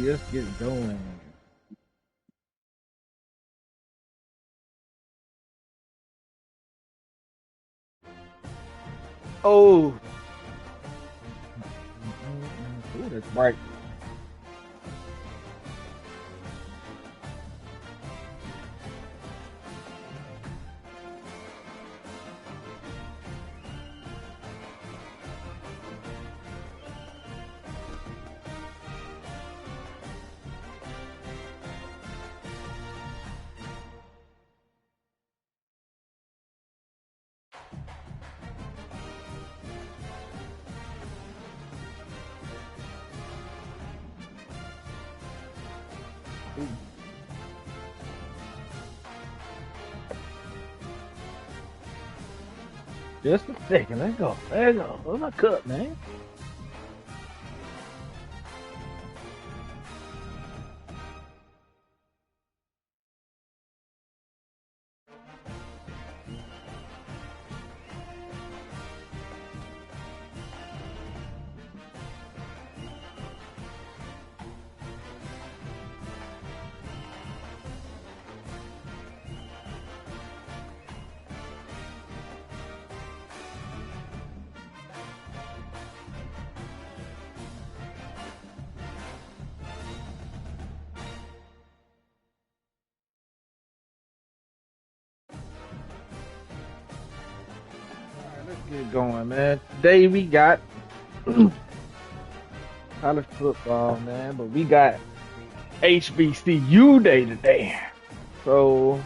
Let's get it going. Oh, ooh, that's bright. Just a second. Let's go. Let's go. Where's my cup, man? Let's get going, man. Today we got college football, man, but we got HBCU day today. So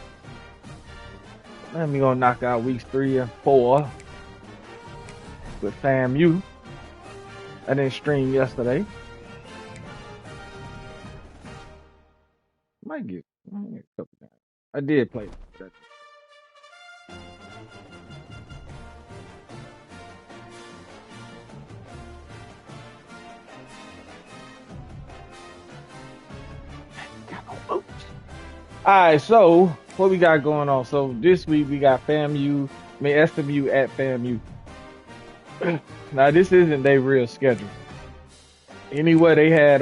then we gonna knock out weeks 3 and 4 with FAMU. I didn't stream yesterday. Might get a couple times. I did play. Alright, so what we got going on? So this week we got SMU at FAMU. Now this isn't their real schedule. Anyway, they had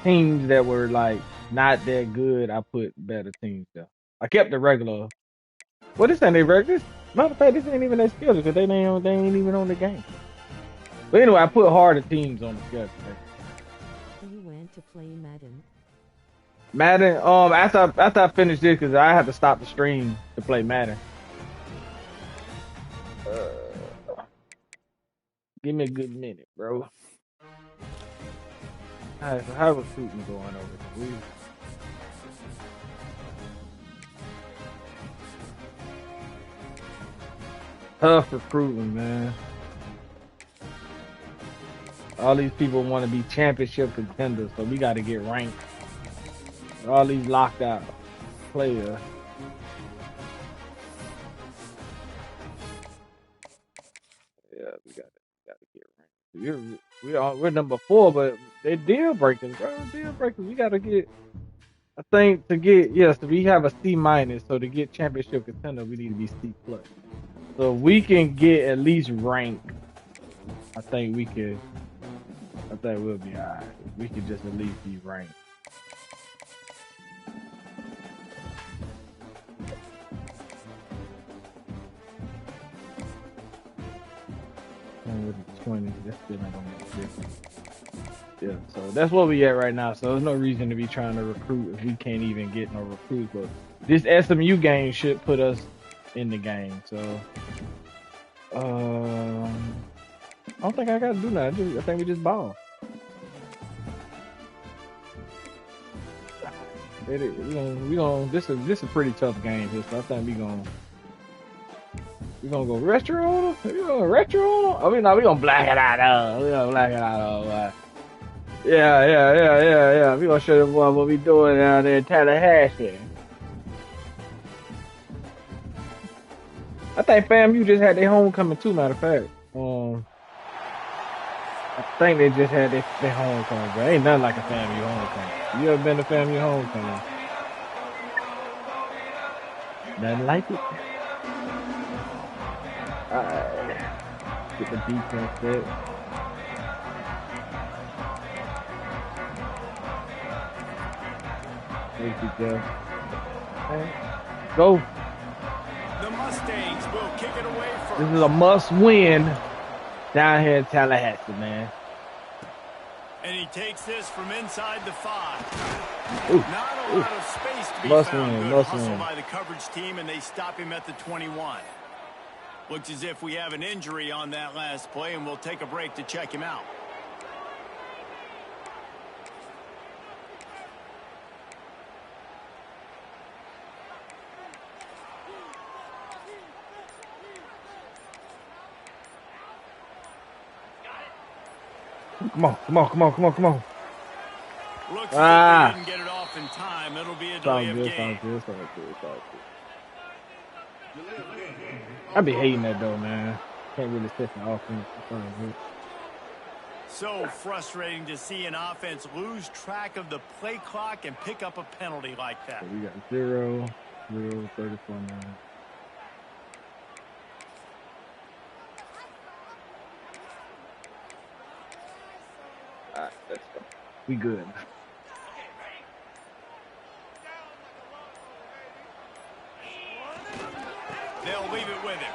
teams that were like not that good. I put better teams there. I kept the regular. Well, this ain't their regular. Matter of fact, this ain't even their schedule because they ain't even on the game. But anyway, I put harder teams on the schedule. You went to play Madden. Madden. After I finished this, because I had to stop the stream to play Madden. Give me a good minute, bro. Alright, so how recruiting going over here? Tough recruiting, man. All these people want to be championship contenders, so we got to get ranked. All these locked out players. Yeah, we got to get ranked. We're number 4, but they're deal breakers, bro. Deal breakers. We got to get. I think we have a C minus, so to get championship contender, we need to be C plus. So if we can get at least ranked, I think we'll be alright. We could just at least be ranked. And with the 20, that's still not gonna make a difference. Yeah, so that's what we at right now. So there's no reason to be trying to recruit if we can't even get no recruits. But this SMU game should put us in the game. So I don't think I gotta do nothing. I think we just ball. We gonna this is a pretty tough game here, so I think we gonna go retro on them. We gonna retro on them? I mean, no, we gonna black it out. We gonna black it out. Yeah. We gonna show them what we doing down there in Tallahassee. I think FAMU just had their homecoming too. Matter of fact, I think they just had their homecoming, but ain't nothing like a FAMU homecoming. You ever been to FAMU homecoming? Nothing like it. Alright, get the defense set. Go. The Mustangs will kick it away first. This is a must-win down here in Tallahassee, man. And he takes this from inside the 5. Ooh, Not a lot of space to be must found. win, Good must hustle win. by the coverage team, and they stop him at the 21. Looks as if we have an injury on that last play, and we'll take a break to check him out. Come on. Looks as if they didn't get it off in time. It'll be a delay of game. Sounds good. I be hating that though, man. Can't really set the offense. So frustrating to see an offense lose track of the play clock and pick up a penalty like that. So we got 0, 34 now. Alright, let's go. We good. They'll leave it with him.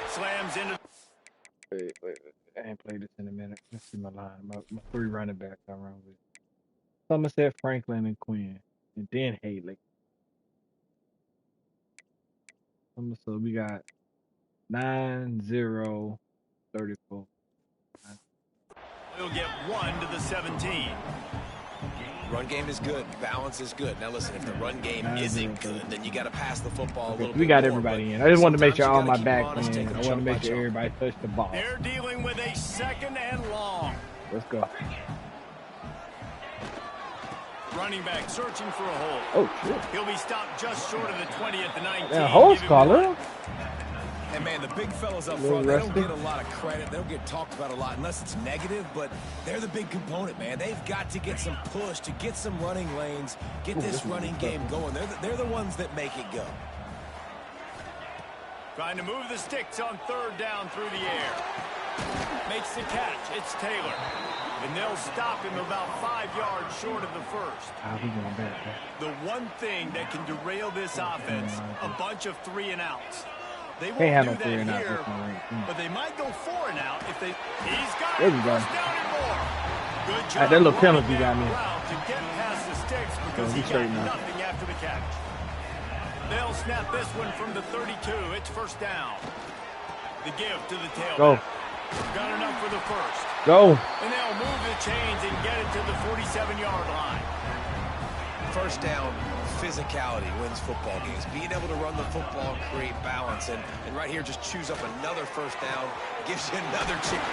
Slams into. Wait. I ain't played this in a minute. Let's see my line. My 3 running backs I run with. Somerset, Franklin, and Quinn. And then Haley. So we got 9, 0, 34. He'll get 1 to the 17. Run game is good. Balance is good. Now, listen, if the run game isn't good, then you got to pass the football a little bit We got more, everybody in. I just wanted to make sure all my back, honest, man. I want to make sure everybody touched the ball. They're dealing with a 2nd and long. Let's go. Running back searching for a hole. Oh, shit. He'll be stopped just short of the 20 at the 19. Yeah, hole's caller. And, man, the big fellas up front, they don't get a lot of credit. They don't get talked about a lot unless it's negative, but they're the big component, man. They've got to get some push, to get some running lanes, get this running game going. They're the ones that make it go. Trying to move the sticks on 3rd down through the air. Makes the catch. It's Taylor. And they'll stop him about 5 yards short of the first. The one thing that can derail this offense, a bunch of 3 and outs. They won't do that here, but they might go 4 and out if they. He's got it. First down and more. Good job. That little penalty got me. To get past the sticks because he got nothing after the catch. They'll snap this one from the 32. It's 1st down. The give to the tailback. Go. Got enough for the first. Go. And they'll move the chains and get it to the 47-yard line. 1st down, physicality wins football games. Being able to run the football, create balance, and right here just choose up another 1st down, gives you another chance.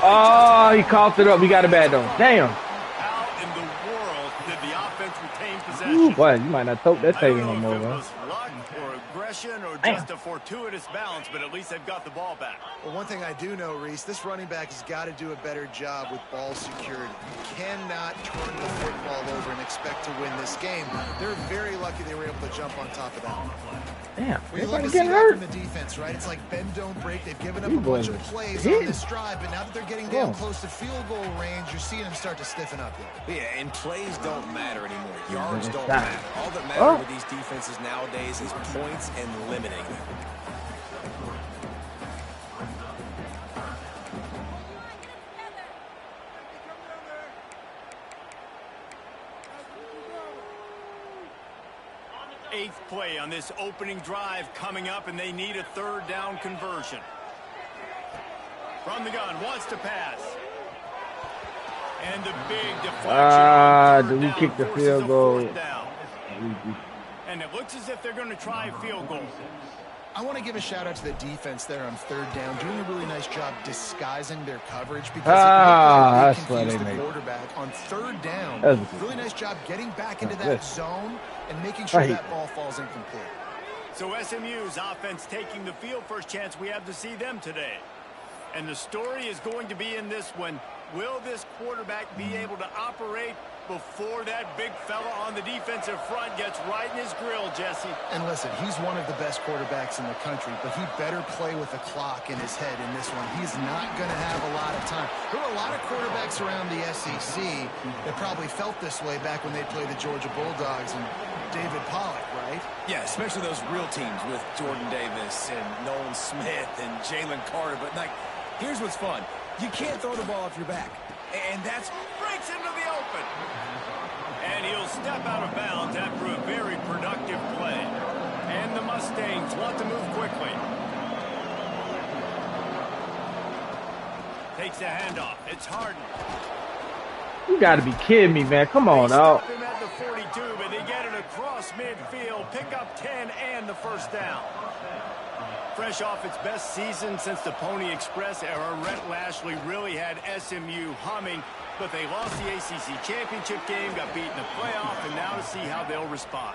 Oh, he coughed it up. We got it back though. Damn. How in the world did the offense retain possession? Ooh, boy, you might not tote that table no more, I don't know bro. if it was luck or aggression or just a fortuitous bounce, but at least they've got the ball back. Well, one thing I do know, Reese, this running back has got to do a better job with ball security. You cannot turn the football over and expect to win this game. They're very lucky they were able to jump on top of that. Damn, We love everybody to see getting that hurt. from the defense, right? It's like bend, don't break. They've given up You a bunch boys of are plays hitting. on this drive, but now that they're getting down close to field goal range, you're seeing them start to stiffen up here. Yeah, and plays don't matter anymore. Yards don't Stop. matter. All that matters with these defenses nowadays is points and limiting them. Eighth play on this opening drive coming up, and they need a 3rd down conversion. From the gun, wants to pass. And the big deflection. Do we kick the field goal? And it looks as if they're going to try a field goal. I want to give a shout out to the defense there on 3rd down, doing a really nice job disguising their coverage because that's they why they confused the make it. quarterback on 3rd down. That's Really nice job getting back into that Yes. zone and making sure Right. that ball falls incomplete. So SMU's offense taking the field. First chance we have to see them today. And the story is going to be in this one. Will this quarterback be able to operate before that big fella on the defensive front gets right in his grill, Jesse? And listen, he's one of the best quarterbacks in the country, but he better play with a clock in his head in this one. He's not going to have a lot of time. There were a lot of quarterbacks around the SEC that probably felt this way back when they played the Georgia Bulldogs and David Pollock, right? Yeah, especially those real teams with Jordan Davis and Nolan Smith and Jalen Carter. But, like, here's what's fun. You can't throw the ball off your back. And that's Breaks into the open. And he'll step out of bounds after a very productive play. And the Mustangs want to move quickly. Takes the handoff. It's Harden. You got to be kidding me, man. Come on, They dog. stop him at the 42, but they get it across midfield. Pick up 10 and the 1st down. Fresh off its best season since the Pony Express era, Rhett Lashley really had SMU humming, but they lost the ACC championship game, got beat in the playoff, and now to see how they'll respond.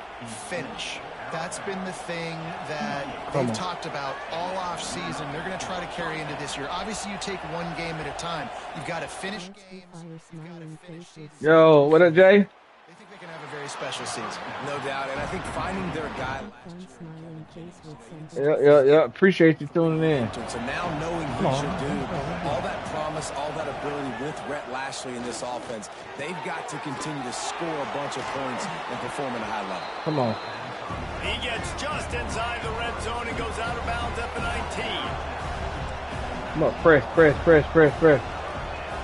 Finish. That's been the thing that they've talked about all off season. They're going to try to carry into this year. Obviously, you take one game at a time. You've got to finish games. You've got to finish seasons. Yo, what up, Jay? They think they can have a very special season. no doubt. And I think finding their guy Fun smiling face with Yeah. Appreciate you tuning in. So now knowing he should do all that promise, all that ability with Rhett Lashley in this offense, they've got to continue to score a bunch of points and perform at a high level. Come on. He gets just inside the red zone and goes out of bounds at the 19. Come on, press.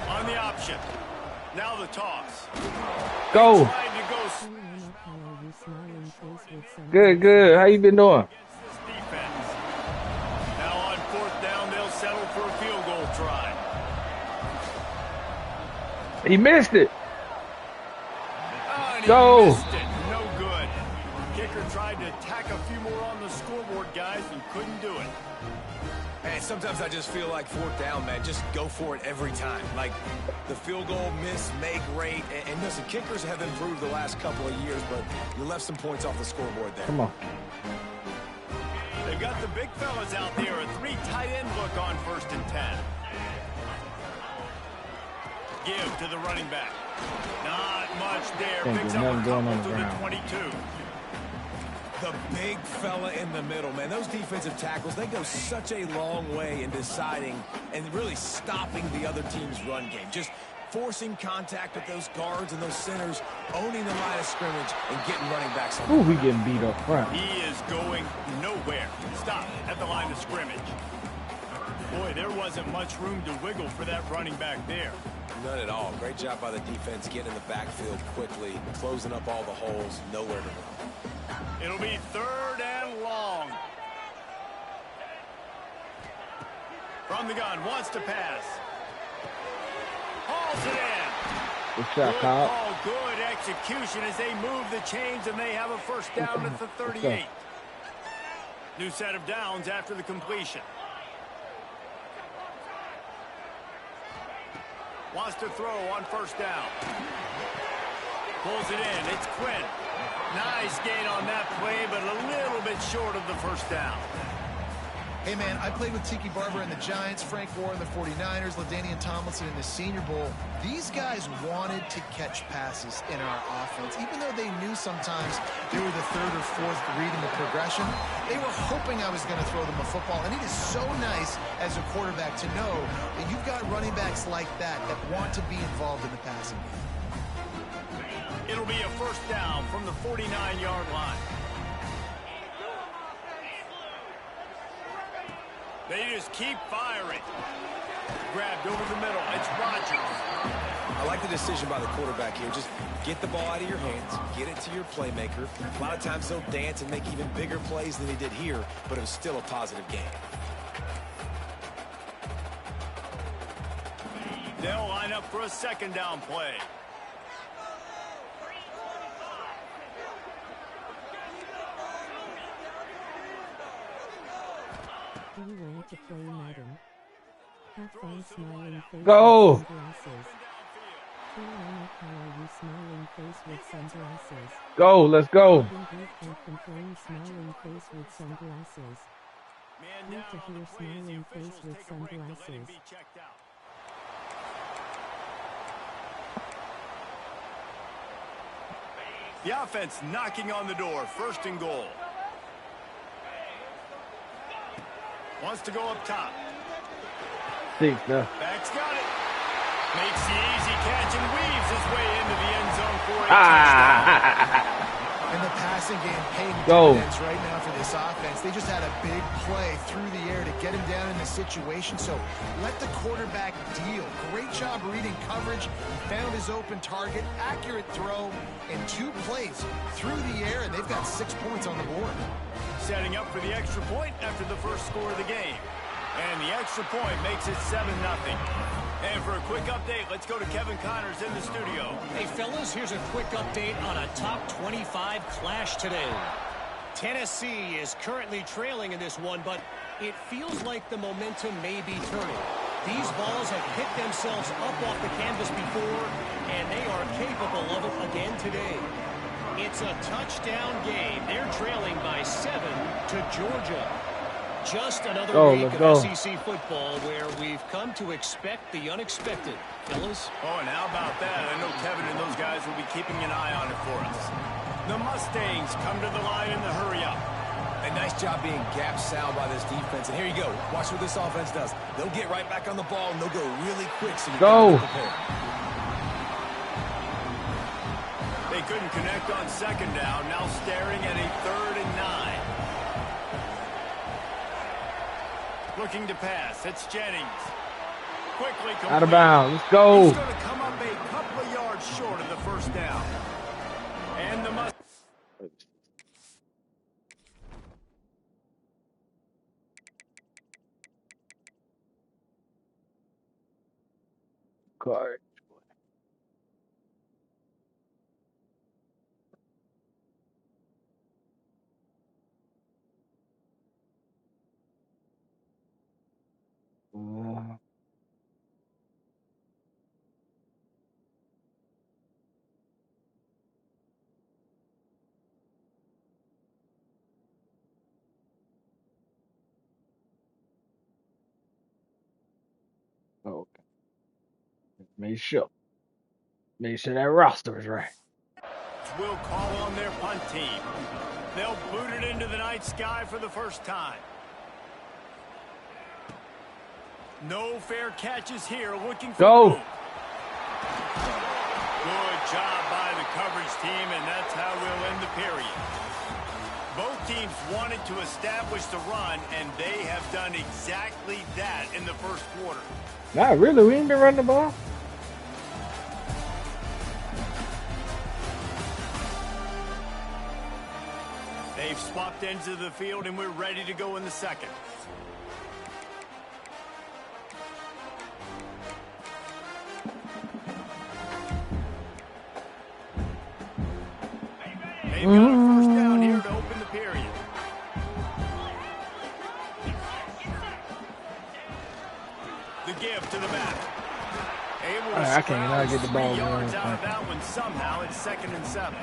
On the option. Now the toss. Go. Tried to go Good. How you been doing? against this defense. Now on 4th down, they'll settle for a field goal try. He missed it. Oh, and he Go. missed it. No good. Kicker tried to tack a few more on the scoreboard, guys, and couldn't do it. Hey, sometimes I just feel like fourth down, man. Just go for it every time. Like the field goal miss, make rate. And listen, kickers have improved the last couple of years, but you left some points off the scoreboard there. Come on. They've got the big fellas out there. A 3 tight end look on 1st and 10. Give to the running back. Not much there. Picks up a couple to the 22. The big fella in the middle, man. Those defensive tackles, they go such a long way in deciding and really stopping the other team's run game. Just forcing contact with those guards and those centers, owning the line of scrimmage, and getting running backs on. Ooh, we getting beat up front. He is going nowhere. Stop at the line of scrimmage. Boy, there wasn't much room to wiggle for that running back there. None at all. Great job by the defense getting in the backfield quickly, closing up all the holes, nowhere to run. It'll be 3rd and long. From the gun, wants to pass. Hauls it in. Good shot, Kyle. Call, good execution as they move the chains, and they have a 1st down at the 38. New set of downs after the completion. Wants to throw on 1st down. Pulls it in. It's Quinn. Nice gain on that play, but a little bit short of the 1st down. Hey, man, I played with Tiki Barber and the Giants, Frank Gore and the 49ers, LaDainian Tomlinson in the Senior Bowl. These guys wanted to catch passes in our offense. Even though they knew sometimes they were the 3rd or 4th read in the progression, they were hoping I was going to throw them a football. And it is so nice as a quarterback to know that you've got running backs like that want to be involved in the passing game. It'll be a 1st down from the 49-yard line. They just keep firing. Grabbed over the middle. It's Rodgers. I like the decision by the quarterback here. Just get the ball out of your hands, get it to your playmaker. A lot of times they'll dance and make even bigger plays than he did here, but it was still a positive game. They'll line up for a 2nd down play. Do you want to play Madden? Have fun smiling face Go! with sunglasses. Do you want to color you smiling face with sunglasses? Go, let's go. Complain smiling face with sunglasses. Need to hear smiling face with sunglasses. The offense knocking on the door. 1st and goal. Wants to go up top. Back's got it. Makes the easy catch and weaves his way into the end zone for a touchdown. And the passing game paying Go. dividends right now for this offense. They just had a big play through the air to get him down in the situation. So let the quarterback deal. Great job reading coverage. Found his open target. Accurate throw. And 2 plays through the air. And they've got 6 points on the board. Setting up for the extra point after the 1st score of the game. And the extra point makes it 7-0. And for a quick update, let's go to Kevin Connors in the studio. Hey, fellas, here's a quick update on a top 25 clash today. Tennessee is currently trailing in this one, but it feels like the momentum may be turning. These balls have picked themselves up off the canvas before, and they are capable of it again today. It's a touchdown game. They're trailing by 7 to Georgia. Just another week of SEC football where we've come to expect the unexpected. Fellas? Oh, and how about that? I know Kevin and those guys will be keeping an eye on it for us. The Mustangs come to the line in the hurry-up. A nice job being gap sound by this defense. And here you go. Watch what this offense does. They'll get right back on the ball, and they'll go really quick so you can prepare. They couldn't connect on 2nd down. Now staring at a 3rd and 9. Looking to pass. It's Jennings. Quickly complete. Out of bounds. Let's go. He's going to come up a couple of yards short of the 1st down. And the Card. Make sure that roster is right. Will call on their punt team. They'll boot it into the night sky for the first time. No fair catches here. Looking for go. Good job by the coverage team, and that's how we'll end the period. Both teams wanted to establish the run, and they have done exactly that in the first quarter. Not really. We ain't been running the ball. They've swapped ends of the field, and we're ready to go in the second. They've got a first down here to open the period. The give to the back. I can't get the ball. Yards out of that one. Somehow it's 2nd and 7.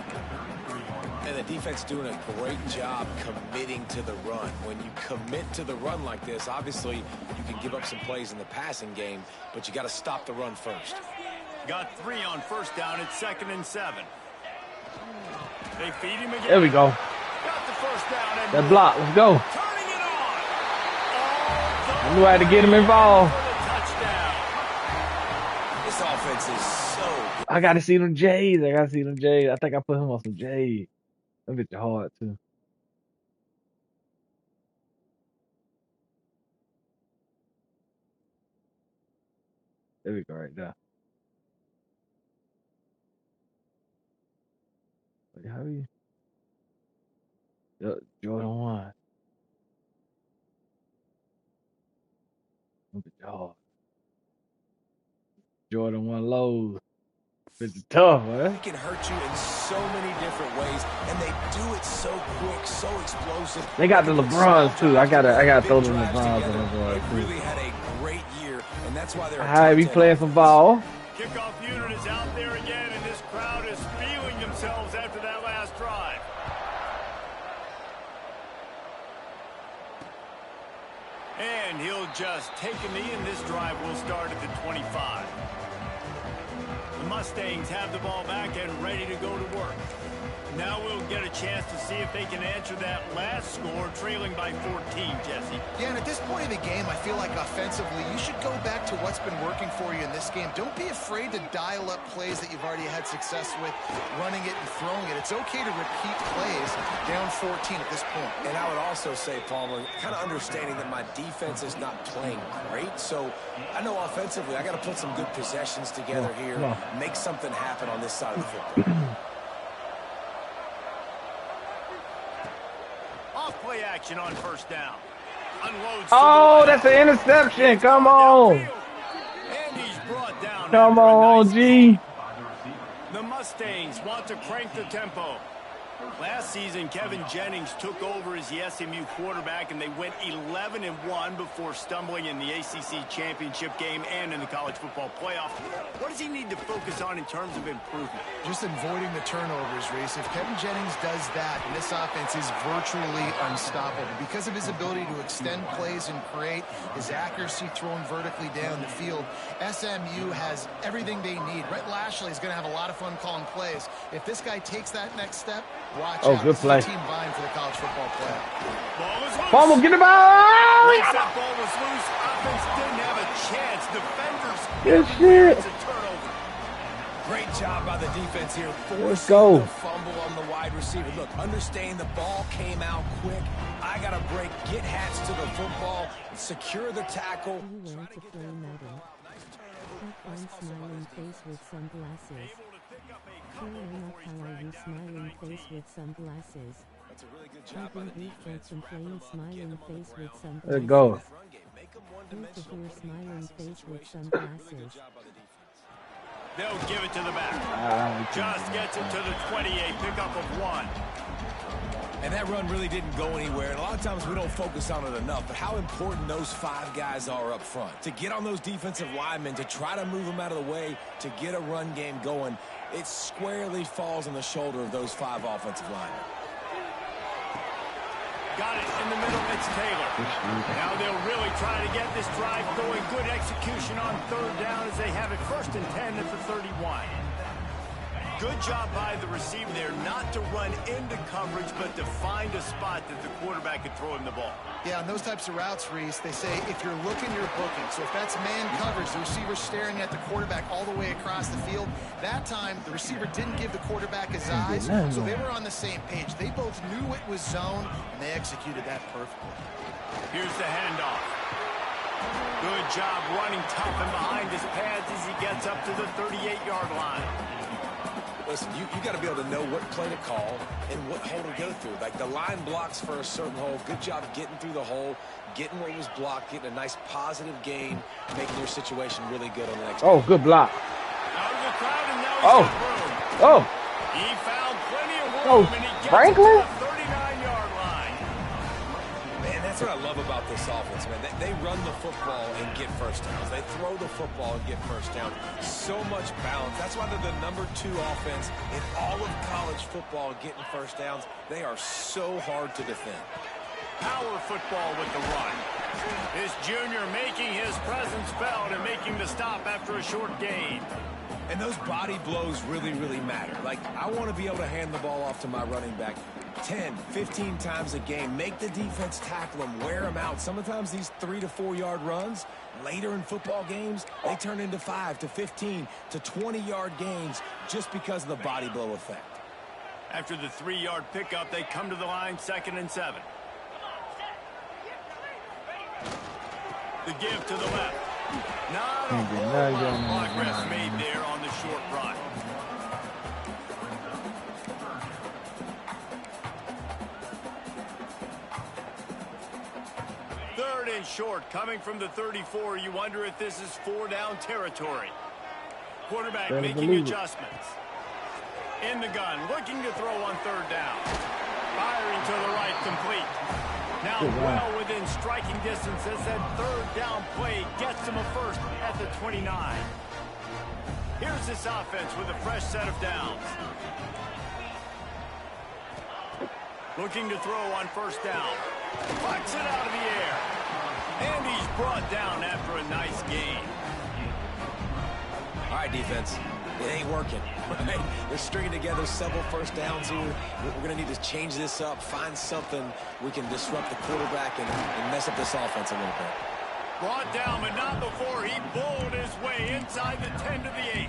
And the defense doing a great job committing to the run. When you commit to the run like this, obviously you can give up some plays in the passing game, but you got to stop the run first. Got 3 on first down. It's 2nd and 7. They feed him again. There we go. Got the first down. And that block. Let's go. Turning it on. I knew I had to get him involved. This offense is so good. I got to see them J's. I think I put him on some J's. That bitch hard, too. There we go, right there. Wait, how are you? Jordan 1. That bitch hard. Jordan 1 lows. It's tough, man. They can hurt you in so many different ways, and they do it so quick, so explosive. They got the LeBrons too. I gotta throw the LeBrons in the boy. They really had a great year, and that's why they're. Alright, we playing some ball. Kickoff unit is out there again, and this crowd is feeling themselves after that last drive. And he'll just take a knee, and this drive will start at the 25. The Mustangs have the ball back and ready to go to work. Now we'll get a chance to see if they can answer that last score, trailing by 14, Jesse. Yeah, and at this point in the game, I feel like offensively, you should go back to what's been working for you in this game. Don't be afraid to dial up plays that you've already had success with, running it and throwing it. It's okay to repeat plays down 14 at this point. And I would also say, Palmer, kind of understanding that my defense is not playing great, so I know offensively I got to put some good possessions together here, make something happen on this side of the football. Play action on first down. Unloads. Oh, that's an interception. Come on. And he's brought down. Come on, G. The Mustangs want to crank the tempo. Last season, Kevin Jennings took over as the SMU quarterback, and they went 11-1 before stumbling in the ACC championship game and in the college football playoff. What does he need to focus on in terms of improvement? Just avoiding the turnovers, Reese. If Kevin Jennings does that, this offense is virtually unstoppable because of his ability to extend plays and create, his accuracy throwing vertically down the field. SMU has everything they need. Rhett Lashley is going to have a lot of fun calling plays. If this guy takes that next step, watch out. Good play. Team vying for the college football playoff. Ball is loose. Palmer, get the ball. Once that ball was loose, offense didn't have a chance. Defenders. Good shit. It's a turnover. Great job by the defense here. Let's go. The fumble on the wide receiver. Look, understand the ball came out quick. I got to break, get hats to the football, secure the tackle. You want to play Madden? Have fun smiling face with sunglasses. You smiling face with sunglasses. That's a really good job by the defense. Complain smiling face with sunglasses. Let's go. Who's to hear smiling face with sunglasses? They'll give it to the back. Just gets it to the 28, pickup of 1. And that run really didn't go anywhere. And a lot of times we don't focus on it enough. But how important those 5 guys are up front. To get on those defensive linemen, to try to move them out of the way, to get a run game going, it squarely falls on the shoulder of those 5 offensive linemen. Got it in the middle. It's Taylor. Now they'll really try to get this drive going. Good execution on third down as they have it 1st and 10 at the 31. Good job by the receiver there not to run into coverage, but to find a spot that the quarterback could throw him the ball. Yeah, on those types of routes, Reese, they say if you're looking, you're booking. So if that's man coverage, the receiver's staring at the quarterback all the way across the field. That time, the receiver didn't give the quarterback his eyes, so they were on the same page. They both knew it was zone, and they executed that perfectly. Here's the handoff. Good job running tough and behind his pads as he gets up to the 38-yard line. Listen, you got to be able to know what play to call and what hole to go through. Like the line blocks for a certain hole. Good job getting through the hole, getting what was blocked, getting a nice positive gain, making your situation really good on the next. Oh, good block. Out of the crowd, and now he's got room. He found plenty of room, and he gets Franklin? to the 39-yard line. Man, that's what I love about this offense, man. They run the football and get first downs. They throw the football and get first down. So much balance. That's why they're the #2 offense in all of college football getting first downs. They are so hard to defend. Power football with the run. This junior making his presence felt and making the stop after a short gain. And those body blows really, really matter. Like, I want to be able to hand the ball off to my running back 10, 15 times a game. Make the defense tackle them, wear them out. Sometimes these 3 to 4 yard runs, later in football games, they turn into 5 to 15 to 20-yard gains just because of the body blow effect. After the 3-yard pickup, they come to the line 2nd and 7. The give to the left. Not a whole lot of progress made there on the short run. Third and short, coming from the 34. You wonder if this is 4-down territory. Quarterback making adjustments. In the gun, looking to throw on 3rd down. Firing to the right, complete. Now well within striking distance as that 3rd down play gets him a first at the 29. Here's this offense with a fresh set of downs. Looking to throw on 1st down. Flicks it out of the air. And he's brought down after a nice gain. All right, defense. It ain't working. Right? They're stringing together several 1st downs here. We're going to need to change this up, find something we can disrupt the quarterback and mess up this offense a little bit. Brought down, but not before he bowled his way inside the 10 to the 8.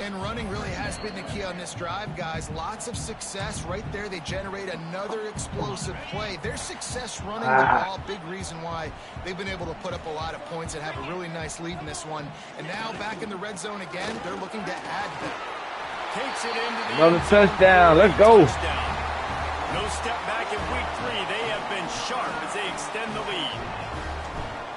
And running really has been the key on this drive, guys. Lots of success right there. They generate another explosive play. Their success running the ball, big reason why they've been able to put up a lot of points and have a really nice lead in this one. And now back in the red zone again, they're looking to add them. Takes it into the another touchdown. Let's go. No step back in week 3. They have been sharp as they extend the lead.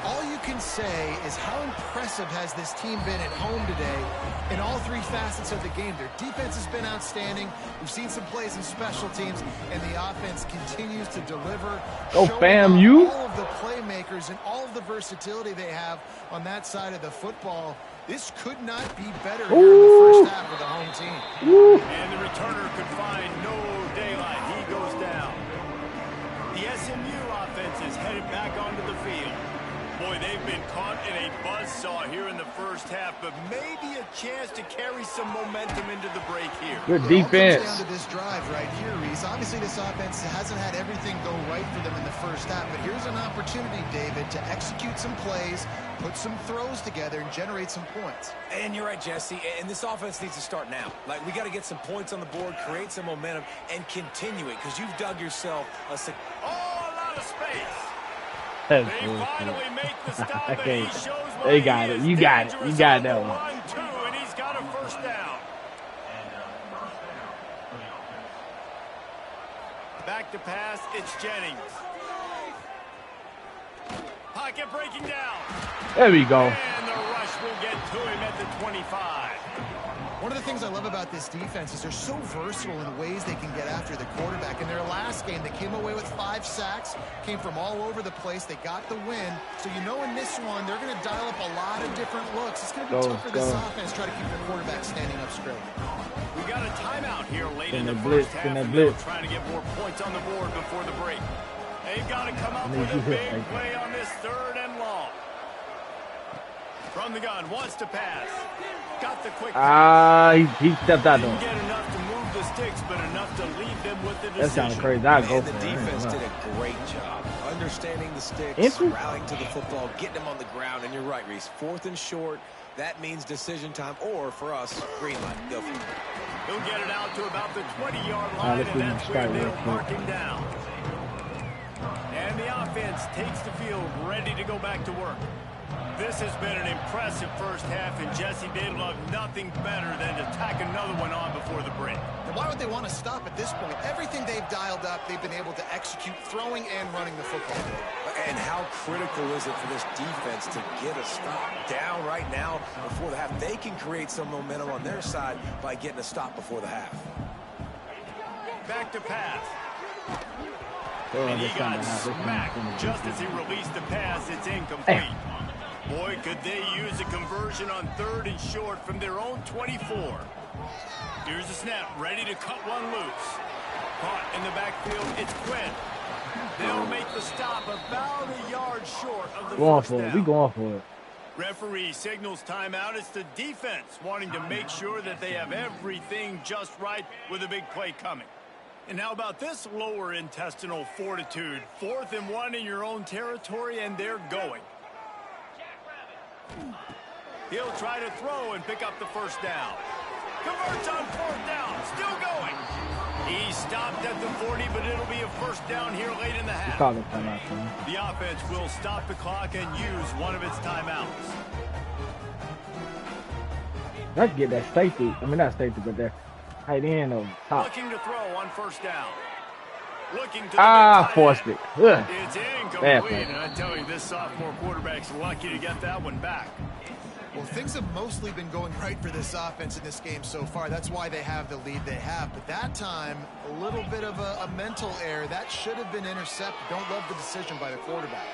All you can say is how impressive has this team been at home today in all 3 facets of the game. Their defense has been outstanding. We've seen some plays in special teams, and the offense continues to deliver. Go FAMU. All of the playmakers and all of the versatility they have on that side of the football. This could not be better here in the first half of the home team. And the returner could find no daylight. He goes down. The SMU offense is headed back onto the field. Boy, they've been caught in a buzzsaw here in the first half, but maybe a chance to carry some momentum into the break here. Good defense. It all comes down to this drive right here, Reese. Obviously, this offense hasn't had everything go right for them in the first half, but here's an opportunity, David, to execute some plays, put some throws together, and generate some points. And you're right, Jesse, and this offense needs to start now. Like, we got to get some points on the board, create some momentum, and continue it, because you've dug yourself a lot of space. They finally make the stop, and he shows they got it. You got it. You got that one. 1-2, and he's got a first down. Back to pass, it's Jennings. Pocket breaking down. There we go. And the rush will get to him at the 25. One of the things I love about this defense is they're so versatile in ways they can get after the quarterback. In their last game, they came away with 5 sacks, came from all over the place. They got the win. So you know in this one, they're going to dial up a lot of different looks. It's going to be tough for this offense to try to keep the quarterback standing up straight. We got a timeout here late in the first half, and they're trying to get more points on the board before the break. They've got to come up with a big play on this 3rd and long. From the gun, wants to pass. Got the quick he stepped out there. Get enough to move the sticks, but enough to leave them with the decision. That sounded crazy. I'd go for the defense did a great job understanding the sticks, rallying to the football, getting them on the ground. And you're right, Reese. 4th and short. That means decision time, or for us, green light. Go for it. He'll get it out to about the 20-yard line, and that's where they'll mark him down. And the offense takes the field, ready to go back to work. This has been an impressive first half, and Jesse, they'd love nothing better than to tack another one on before the break. And why would they want to stop at this point? Everything they've dialed up, they've been able to execute throwing and running the football. And how critical is it for this defense to get a stop down right now before the half? They can create some momentum on their side by getting a stop before the half. Back to pass. And he got smacked just as he released the pass. It's incomplete. Boy, could they use a conversion on 3rd and short from their own 24. Here's the snap, ready to cut one loose. Caught in the backfield, it's Quinn. They'll make the stop about a yard short of the first down. We going for it. Referee signals timeout. It's the defense wanting to make sure that they have everything just right with a big play coming. And how about this lower intestinal fortitude? 4th and 1 in your own territory, and they're going. He'll try to throw and pick up the first down. Converts on 4th down. Still going. He stopped at the 40, but it'll be a first down here late in the half. The offense will stop the clock and use one of its timeouts. I can get that safety. I mean, not safety, but that tight end on top. Looking to throw on first down. Looking to forced it. Ugh. It's incomplete, and I tell you, this sophomore quarterback's lucky to get that one back. Well, things have mostly been going right for this offense in this game so far. That's why they have the lead they have. But that time, a little bit of a mental error. That should have been intercepted. Don't love the decision by the quarterback.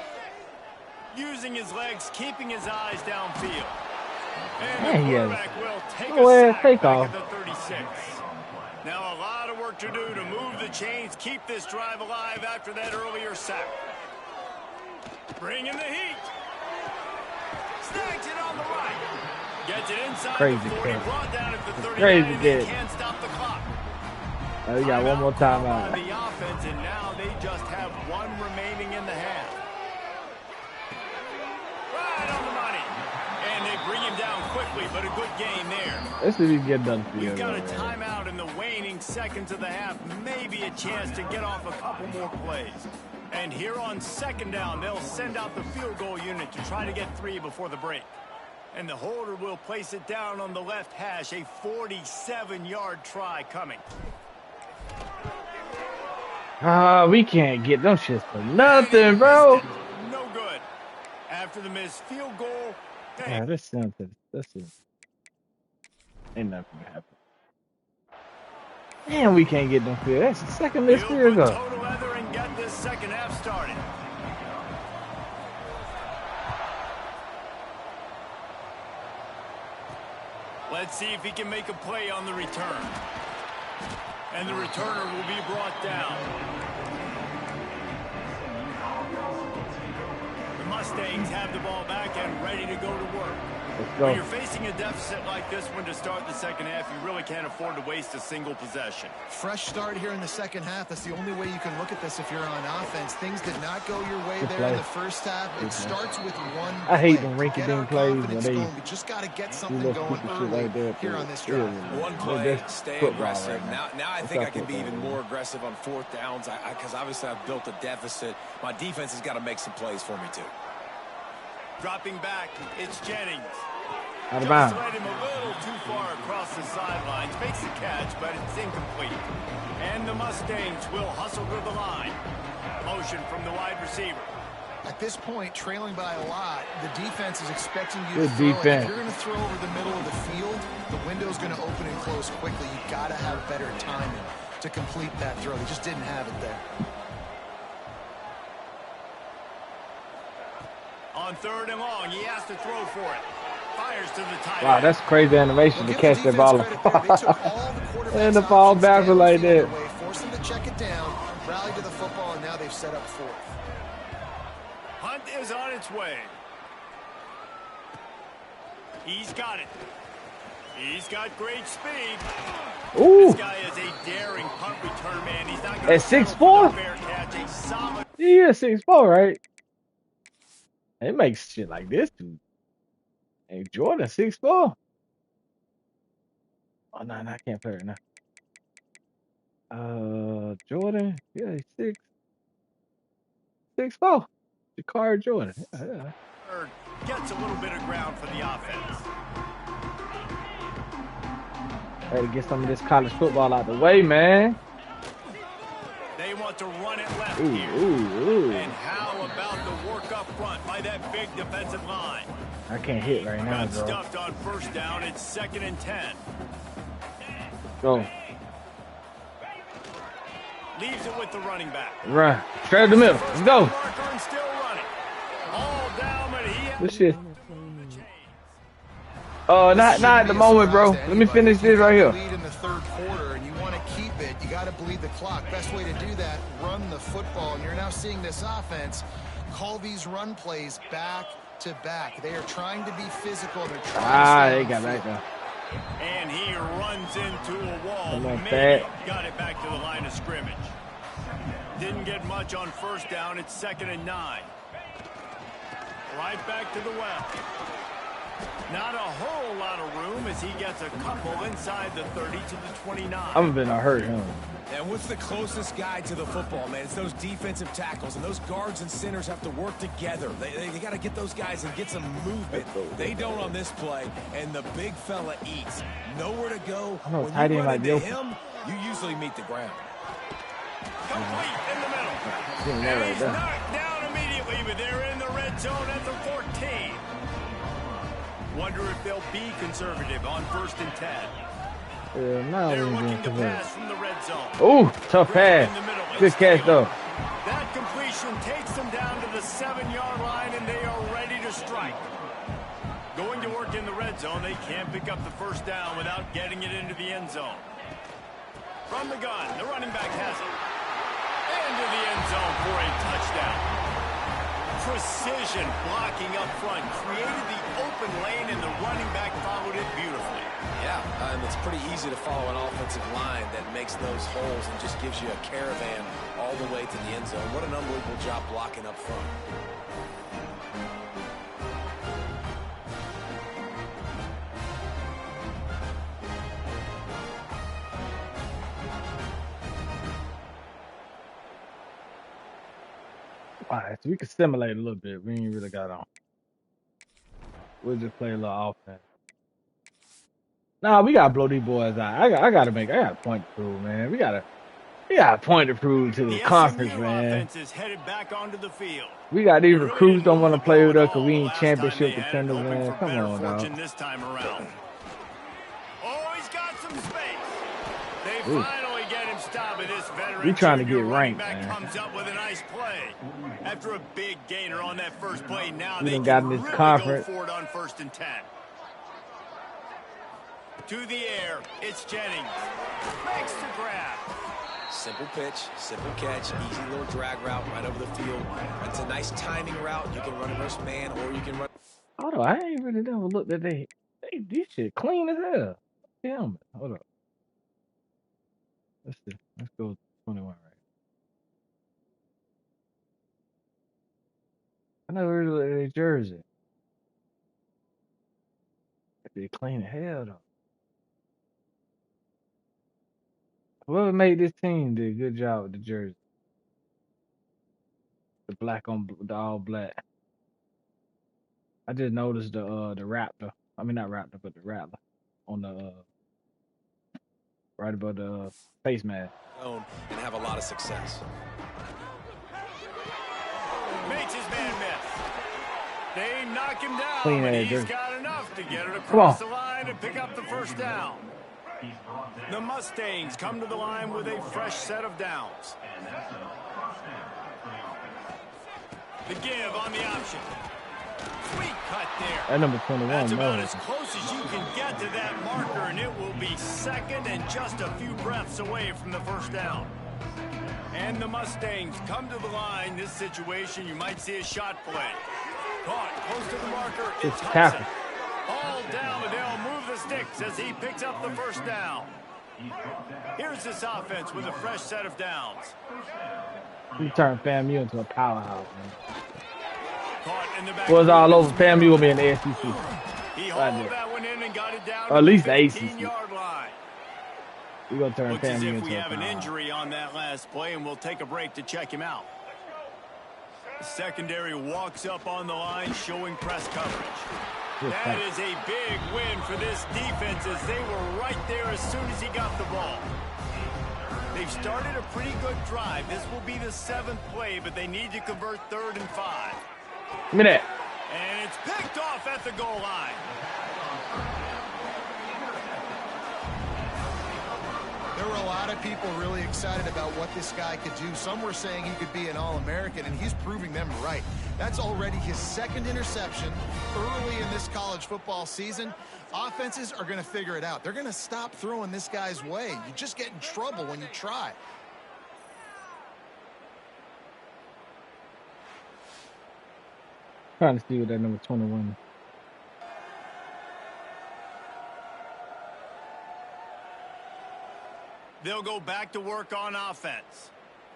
Using his legs, keeping his eyes downfield. And the quarterback will take a sack back at the 36. Now a lot of work to do to move the chains, keep this drive alive after that earlier sack. Bring in the heat. Snags it on the right. Gets it inside the 40, brought down at the 39, and they can't stop the clock. We got one more time out. The offense, and now they just have one remaining in the half. Right on the money. And they bring him down quickly, but a good game there. Let's see if we can get done. We've got a timeout in the waning seconds of the half. Maybe a chance to get off a couple more plays. And here on 2nd down, they'll send out the field goal unit to try to get 3 before the break. And the holder will place it down on the left hash. A 47-yard try coming. We can't get them shits for nothing, bro. No good. After the missed field goal. Yeah, this sentence. Ain't nothing gonna happen. Man, we can't get them field. That's the second missed field goal. Total leather and get this second half started. Let's see if he can make a play on the return. And the returner will be brought down. The Mustangs have the ball back and ready to go to work. When you're facing a deficit like this one to start the second half, you really can't afford to waste a single possession. Fresh start here in the second half. That's the only way you can look at this if you're on offense. Things did not go your way there in the first half. It starts with one play. I hate them rinky-dink plays when they we just got to get something going early here on this drive. One play, stay aggressive. Now I think I can be even more aggressive on 4th downs because obviously I've built a deficit. My defense has got to make some plays for me too. Dropping back, it's Jennings. Out of bounds. Just led him a little too far across the sidelines. Makes the catch, but it's incomplete. And the Mustangs will hustle to the line. Motion from the wide receiver. At this point, trailing by a lot, the defense is expecting you to throw. If you're going to throw over the middle of the field, the window's going to open and close quickly. You've got to have better timing to complete that throw. They just didn't have it there. On 3rd and long, he has to throw for it. Fires to the tight end. Wow, that's crazy animation to catch that ball. And the ball bouncing like that. Force them to check it down, rally to the football, and now they've set up 4th. Hunt is on its way. He's got it. He's got great speed. Ooh. This guy is a daring punt return man. He's not at 6'4"? Yeah, 6'4", right? It makes shit like this, dude. Hey, Jordan, 6'4". Oh no, I can't play right now. Jordan, yeah, he's 6'4". Jakar Jordan. Yeah. Gets a little bit of ground for the offense. Hey, to get some of this college football out the way, man. They want to run it left Ooh, here. ooh. And how about the work up front by that big defensive line? I can't hit right now, Got bro. stuffed on 1st down. It's 2nd and 10. Go. Leaves it with the running back. Run. Straight up the middle. Let's go. Still running. All down, but he This shit. Not at the moment, bro. Let me finish this right here. Lead in the 3rd quarter, and you want to keep it. You got to bleed the clock. Best way to do that, run the football. And you're now seeing this offense call these run plays back to back. They are trying to be physical. They're trying they got back there. And he runs into a wall. Maybe got it back to the line of scrimmage. Didn't get much on 1st down. It's 2nd and 9. Right back to the well. Not a whole lot of room as he gets a couple inside the 30 to the 29. I'm gonna hurt him. And what's the closest guy to the football, man? It's those defensive tackles, and those guards and centers have to work together. They got to get those guys and get some movement. They don't on this play, and the big fella eats. Nowhere to go. I know, when tight you end run like into this. him, you usually meet the ground. Complete in the middle. Getting that And right he's there. knocked down immediately, but they're in the red zone at the 14. Wonder if they'll be conservative on 1st and 10. No, They're we looking ain't to doing pass from the red zone. Ooh, tough pass. Good catch, though. That completion takes them down to the 7-yard line, and they are ready to strike. Going to work in the red zone, they can't pick up the 1st down without getting it into the end zone. From the gun, the running back has it. Into the end zone for a touchdown. Precision blocking up front created the open lane, and the running back followed it beautifully. Yeah, and it's pretty easy to follow an offensive line that makes those holes and just gives you a caravan all the way to the end zone. What an unbelievable job blocking up front. All right, so we can simulate a little bit. We ain't really got on. We'll just play a little offense. Nah, we gotta blow these boys out. I gotta point to prove, man. We gotta point to prove to the conference, man. Is headed back onto the field. We got these recruits don't want to play with us because we ain't championship contenders, man. Come on, dog. This time around. Oh, he's got some space. They finally get him stopped. This veteran we trying to get ranked, man. Comes up with a nice play. After a big gainer on that first play, now we they got can in this really conference. go for it on 1st and 10. To the air, it's Jennings. Makes the grab. Simple pitch, simple catch, easy little drag route right over the field. It's a nice timing route. You can run versus man, or you can run. Hold on, I ain't really never looked at this shit clean as hell. Damn, hold up. Let's see. Let's go 21 right. I never really looked at their jersey. They clean as hell though. Whoever made this team did a good job with the jersey. The black on the all black. I just noticed the Raptor. I mean not Raptor, but the Rattler on the right above the face mask. And have a lot of success. Makes his man miss. They knock him down, Clean but edge. he's got enough to get it across the line and pick up the first down. The Mustangs come to the line with a fresh set of downs. The give on the option. Sweet cut there. That number 21. That's about as close as you can get to that marker, and it will be second and just a few breaths away from the first down. And the Mustangs come to the line. This situation, you might see a shot play. Caught close to the marker. It's tackle. All down, and they'll move the sticks as he picks up the first down. Here's this offense with a fresh set of downs. You turn FAMU into a powerhouse, man. Caught in the back. Was all over FAMU will be in the SEC. He hauled that one in and got it down or at least the ACC. 15-yard line. We're going to turn Looks as FAMU if into we a have an powerhouse. injury on that last play, and we'll take a break to check him out. The secondary walks up on the line, showing press coverage. That is a big win for this defense, as they were right there as soon as he got the ball. They've started a pretty good drive. This will be the 7th play, but they need to convert 3rd and 5. Give me that. And it's picked off at the goal line. There were a lot of people really excited about what this guy could do. Some were saying he could be an All-American, and he's proving them right. That's already his 2nd interception early in this college football season. Offenses are going to figure it out. They're going to stop throwing this guy's way. You just get in trouble when you try. Trying to see what that number 21 is. They'll go back to work on offense.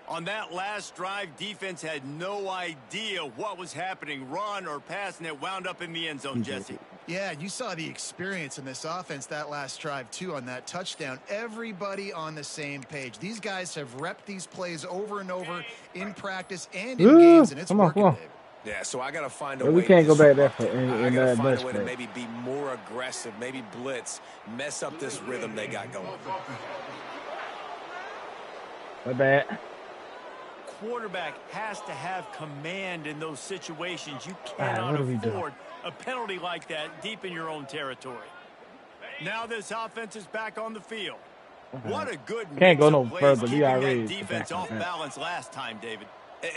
On that last drive, defense had no idea what was happening, run or pass, and it wound up in the end zone, Jesse. Yeah, you saw the experience in this offense that last drive, too, on that touchdown. Everybody on the same page. These guys have repped these plays over and over in practice and in games, and it's working, David. Yeah, so I got to find a Well, way. We can't go back there for I got to find a way play. to maybe be more aggressive, maybe blitz, mess up this rhythm they got going. My bad. Quarterback has to have command in those situations. You cannot afford a penalty like that deep in your own territory. Now this offense is back on the field. What a good can't go no plays further. keeping We already that defense off balance last time, David.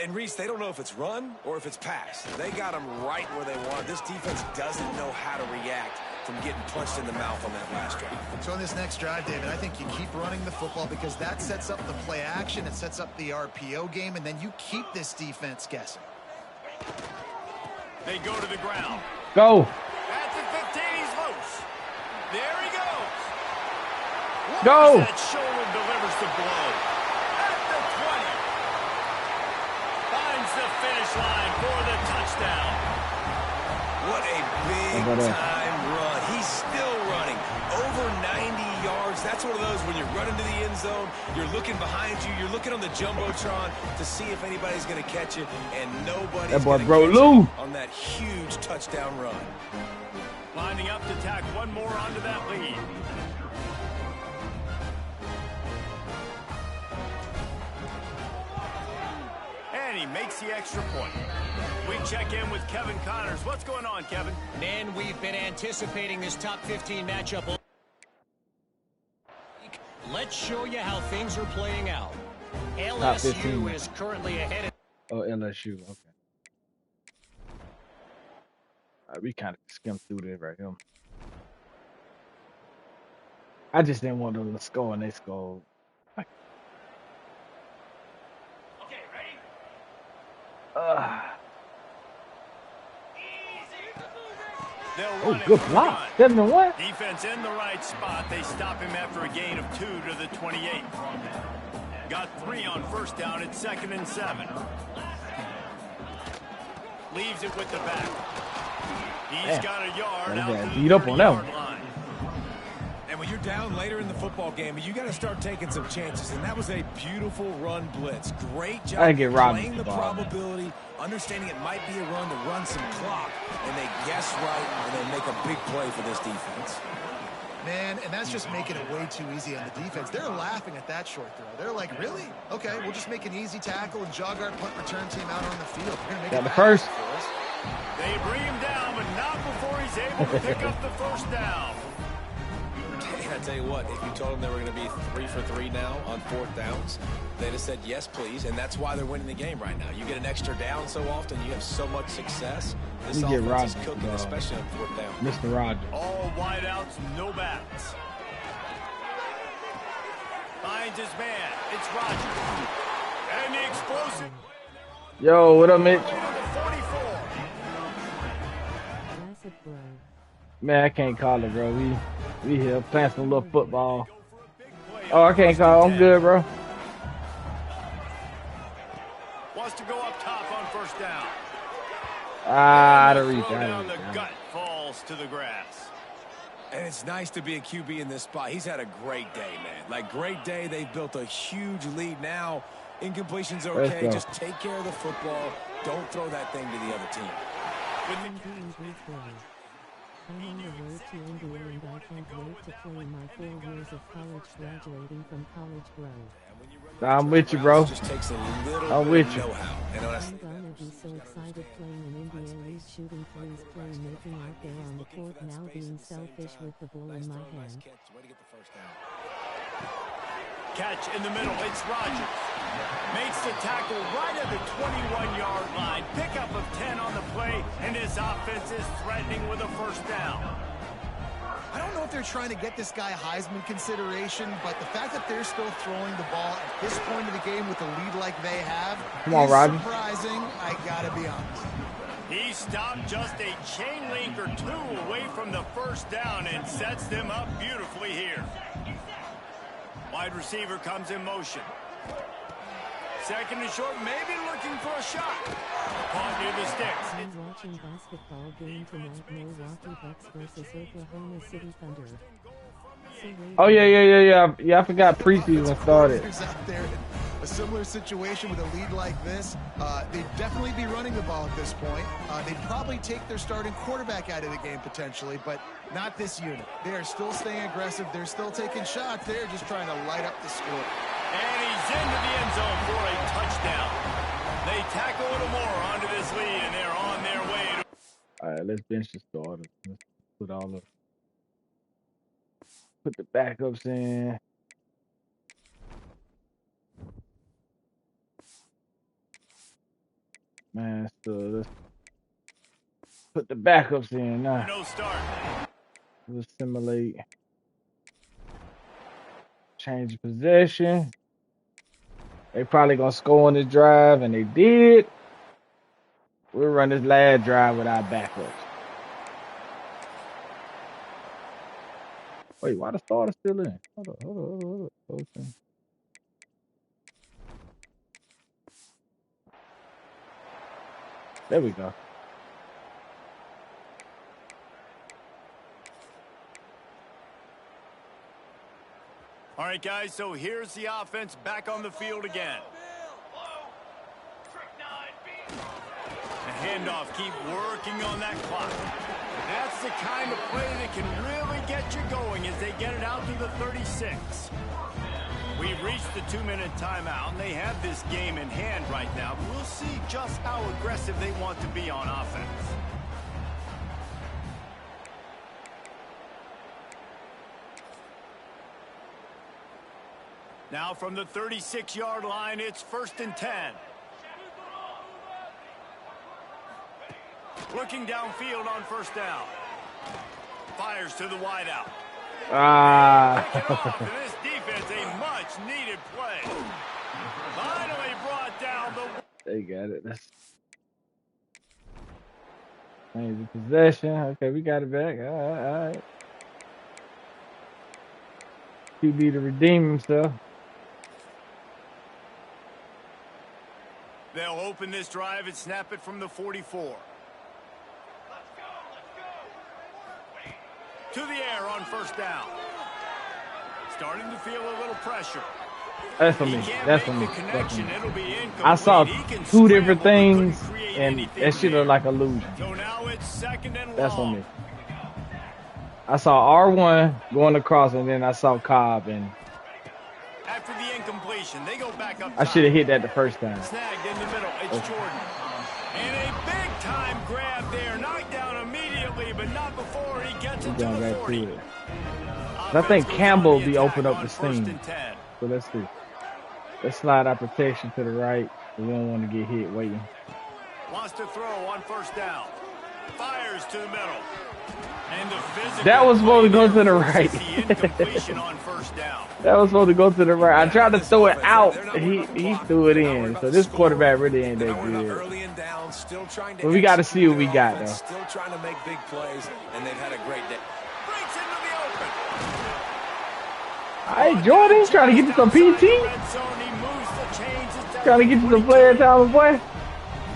And Reese, they don't know if it's run or if it's pass. They got them right where they want. This defense doesn't know how to react from getting punched in the mouth on that last drive. So in this next drive, David, I think you keep running the football because that sets up the play action. It sets up the RPO game, and then you keep this defense guessing. They go to the ground. Go. At the 15, he's loose. There he goes. Go. That shoulder delivers the blow. At the 20. Finds the finish line for the touchdown. What a big-time run. He's still running. Over 90 yards. That's one of those when you're running to the end zone, you're looking behind you, you're looking on the Jumbotron to see if anybody's going to catch it, and nobody's going to catch it on that huge touchdown run. Lining up to tack one more onto that lead. And he makes the extra point. We check in with Kevin Connors. What's going on, Kevin? Man, we've been anticipating this top 15 matchup. Let's show you how things are playing out. LSU is currently ahead. Oh, LSU. Okay. All right, we kind of skimmed through this right here. I just didn't want them to score, and they scored. Okay, ready? Oh, good block. 7-1. Defense in the right spot. They stop him after a gain of 2 to the 28. Got 3 on first down at 2nd and 7. Leaves it with the back. He's got a yard out to the beat up on that one. line. And when you're down later in the football game, you got to start taking some chances. And that was a beautiful run blitz. Great job playing the probability, understanding it might be a run to run some clock. And they guess right, and they make a big play for this defense. Man, and that's just making it way too easy on the defense. They're laughing at that short throw. They're like, really? Okay, we'll just make an easy tackle and jog our punt return team out on the field. We're going to make it the first. They bring him down, but not before he's able to pick up the first down. I tell you what, if you told them they were going to be 3 for 3 now on 4th downs, they'd have said yes, please, and that's why they're winning the game right now. You get an extra down so often, you have so much success. This offense is cooking, especially on 4th down. Mr. Rogers. All wideouts, no backs. Finds his man. It's Rogers. And the explosive. Yo, what up, Mitch? Man, I can't call it, bro. We here playing some little football. Oh, I can't call. I'm good, bro. Wants to go up top on first down. I don't reach down. The gut falls to the grass. And it's nice to be a QB in this spot. He's had a great day, man. Like, great day. They've built a huge lead now. Incompletion's okay. Just take care of the football. Don't throw that thing to the other team. I'm on the road to India and I can't wait to play my 4 years of college graduating from College Grove. I'm with you, bro. I'm with you. I'm gonna be so excited playing in India League shooting threes playmaking out there on the court now being selfish with the ball in my hand. Catch in the middle, it's Rogers. Makes the tackle right at the 21-yard line. Pickup of 10 on the play, and his offense is threatening with a first down. I don't know if they're trying to get this guy Heisman consideration, but the fact that they're still throwing the ball at this point of the game with a lead like they have is surprising, I gotta be honest. He stopped just a chain link or 2 away from the first down and sets them up beautifully here. Wide receiver comes in motion. Second and short, maybe looking for a shot. Caught near the sticks. I'm watching basketball game tonight, Milwaukee Bucks versus Oklahoma City Thunder. Oh, yeah, I forgot preseason started. Out there in a similar situation with a lead like this, they'd definitely be running the ball at this point. They'd probably take their starting quarterback out of the game potentially, but not this unit. They are still staying aggressive. They're still taking shots. They're just trying to light up the score. And he's into the end zone for a touchdown. They tack a little more onto this lead, and they're on their way to... All right, let's bench the starters. Let's put the backups in. Man, so let's put the backups in now. No start. Let's simulate. Change possession. They probably gonna score on this drive, and they did. We'll run this last drive with our backups. Wait, why the starter still in? Hold up. Okay. There we go. All right, guys, so here's the offense back on the field again. The handoff, keep working on that clock. That's the kind of play that can really get you going as they get it out to the 36. We've reached the 2-minute timeout, and they have this game in hand right now. We'll see just how aggressive they want to be on offense. Now from the 36-yard line, it's 1st and 10. Looking downfield on first down. Fires to the wideout. This defense, a much-needed play. Finally brought down the... They got it. That's... Change the possession. Okay, we got it back. All right. QB to redeem himself. They'll open this drive and snap it from the 44. To the air on first down. Starting to feel a little pressure. That's for me. That's for me. I saw 2 different things, and that shit look like illusion. So now it's 2nd and long. That's on me. I saw R1 going across, and then I saw Cobb, and After the incompletion, they go back up top. I should have hit that the first time. Snagged in the middle. It's Jordan. And a big-time grab there. Knocked down immediately, but not before he gets into the 40. I think Campbell will be open up the seam. So let's see. Let's slide our protection to the right. We don't want to get hit waiting. Wants to throw on first down. Fires to the middle. And the physical that was supposed to go to the right. On first down. That was supposed to go to the right. I tried to throw it out, and he threw it in. So this quarterback really ain't that good. But we got to see what we got, though. Still trying to make big plays, and they've had a great day. Breaks into the open. All right, Jordan, trying to get you some PT. Trying to get you some player time, boy.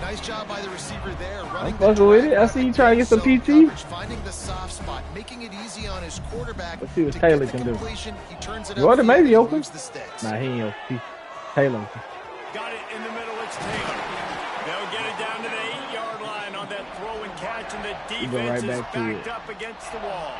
Nice job by the receiver there. I'm fucking with it. I see you trying to get some PT. Finding the soft spot, making it easy on his quarterback. Let's see what Taylor can do. Jordan may be open. Nah, he ain't open. Taylor. Got it in the middle. It's Taylor. They'll get it down to the 8-yard line on that throw and catch, and the defense is backed up against the wall.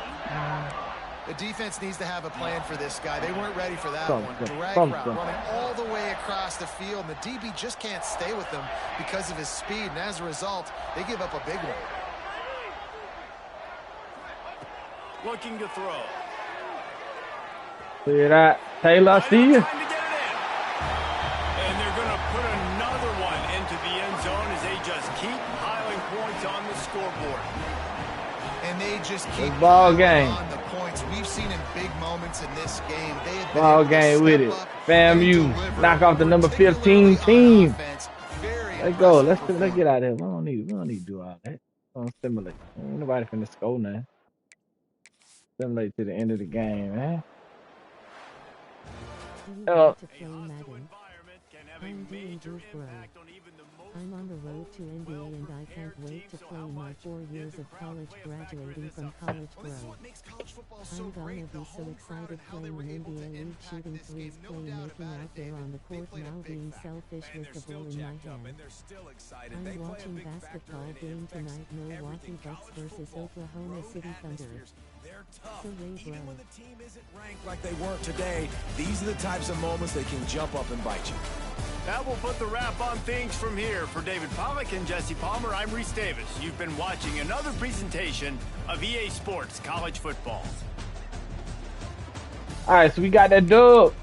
The defense needs to have a plan for this guy. They weren't ready for that one. Drag route, running all the way across the field. And the DB just can't stay with them because of his speed. And as a result, they give up a big one. Looking to throw. See that? Taylor, I see you. And they're going to put another one into the end zone as they just keep piling points on the scoreboard. And they just keep ball game. On the points we've seen in big moments in this game. They have ball game with it. FAMU knock off the number 15 team. Let's go. Let's get out of here. We don't need to do all that. Don't stimulate. Ain't nobody finna score now. Stimulate to the end of the game, man. I'm doing good, bro. I'm on the road to NBA and I can't wait to play my 4 years of college graduating from college, bro. I'm gonna be so excited playing an NBA league, shooting threes, playmaking out there on the court, now being selfish with the ball in my hand. I'm watching basketball game tonight, Milwaukee Bucks versus Oklahoma City Thunder. They're tough. So even when the team isn't ranked like they weren't today, these are the types of moments that can jump up and bite you. That will put the wrap on things from here. For David Pollack and Jesse Palmer, I'm Reese Davis. You've been watching another presentation of EA Sports College Football. All right, so we got that dub.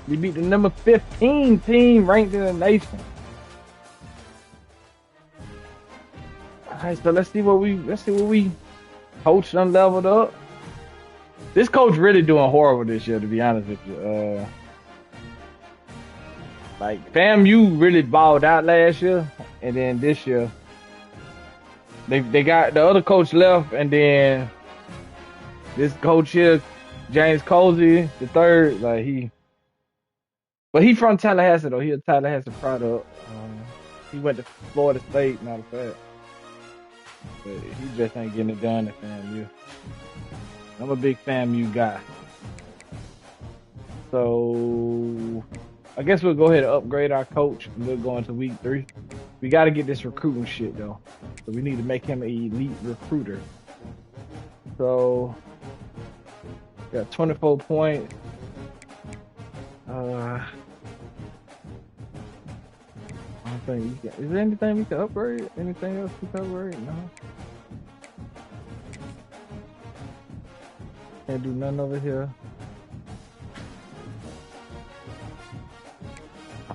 We beat the number 15 team ranked in the nation. All right, so let's see what we coach done leveled up. This coach really doing horrible this year, to be honest with you. Like FAMU really balled out last year, and then this year they got the other coach left, and then this coach here, James Cozy, the third, like but he from Tallahassee though. He a Tallahassee product. He went to Florida State, matter of fact, but he just ain't getting it done at FAMU. I'm a big FAMU guy, so I guess we'll go ahead and upgrade our coach, and we'll go into week 3. We got to get this recruiting shit though, so we need to make him an elite recruiter. So got 24 points. I don't think is there anything we can upgrade? Anything else we can upgrade? No. Can't do nothing over here.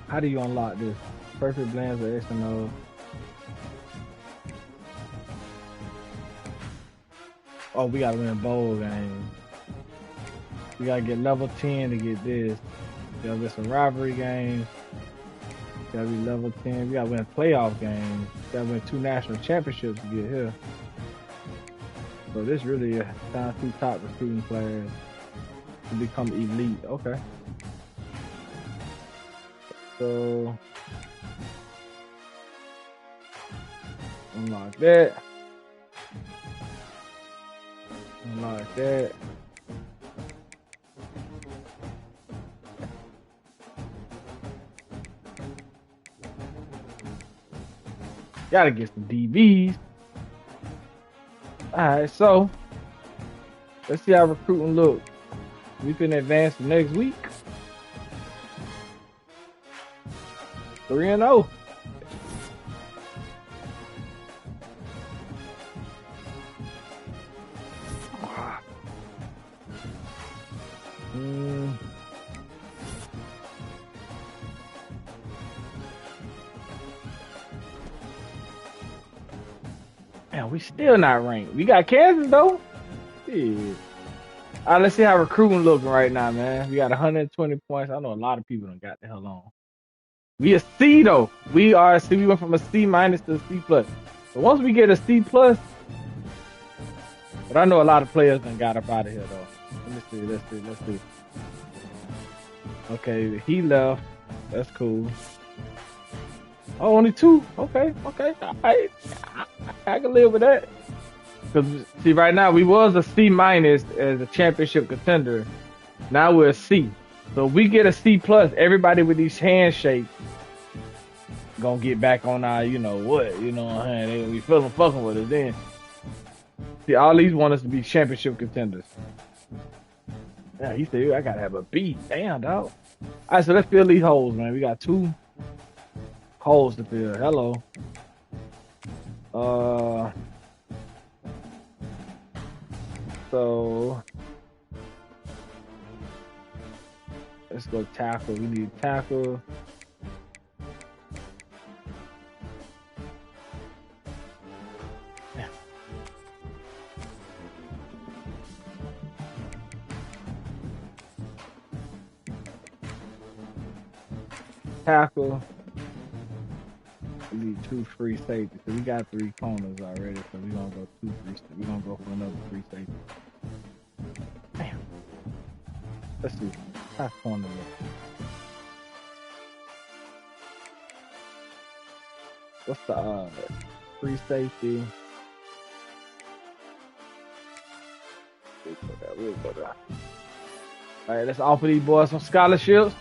How do you unlock this? Perfect blends of X and O. Oh, we gotta win bowl games. We gotta get level 10 to get this. We gotta win some rivalry games. We gotta be level 10. We gotta win playoff games. We gotta win 2 national championships to get here. So this really down 2 top recruiting players to become elite. Okay. So unlock that. Unlock that. Gotta get some DBs. Alright, so Let's see how recruiting look. We can advance next week. 3-0. Man, we still not ranked. We got Kansas though. Yeah. All right, let's see how recruiting looking right now, man. We got 120 points. I know a lot of people done got the hell on. We a C though. We are a C. We went from a C minus to a C plus. But once we get a C plus, but I know a lot of players done got up out of here though. Let's see. Okay, he left. That's cool. Oh, only 2. Okay. All right. I can live with that. Because, see, right now, we was a C minus as a championship contender. Now we're a C. So if we get a C plus, everybody with these handshakes gonna get back on our, you know what, you know what I'm saying? They gonna be feeling fucking with us then. See, all these want us to be championship contenders. Yeah, he said, I gotta have a B. Damn, dog. All right, so let's fill these holes, man. We got 2 holes to fill. Hello. So let's go tackle. We need tackle. Tackle. We need 2 free safeties. So we got 3 corners already. So we're gonna go 2 free. We're gonna go for another 3 safety. Damn. Let's see. How's corner look? What's the free safety? We'll go there. All right, let's offer these boys some scholarships.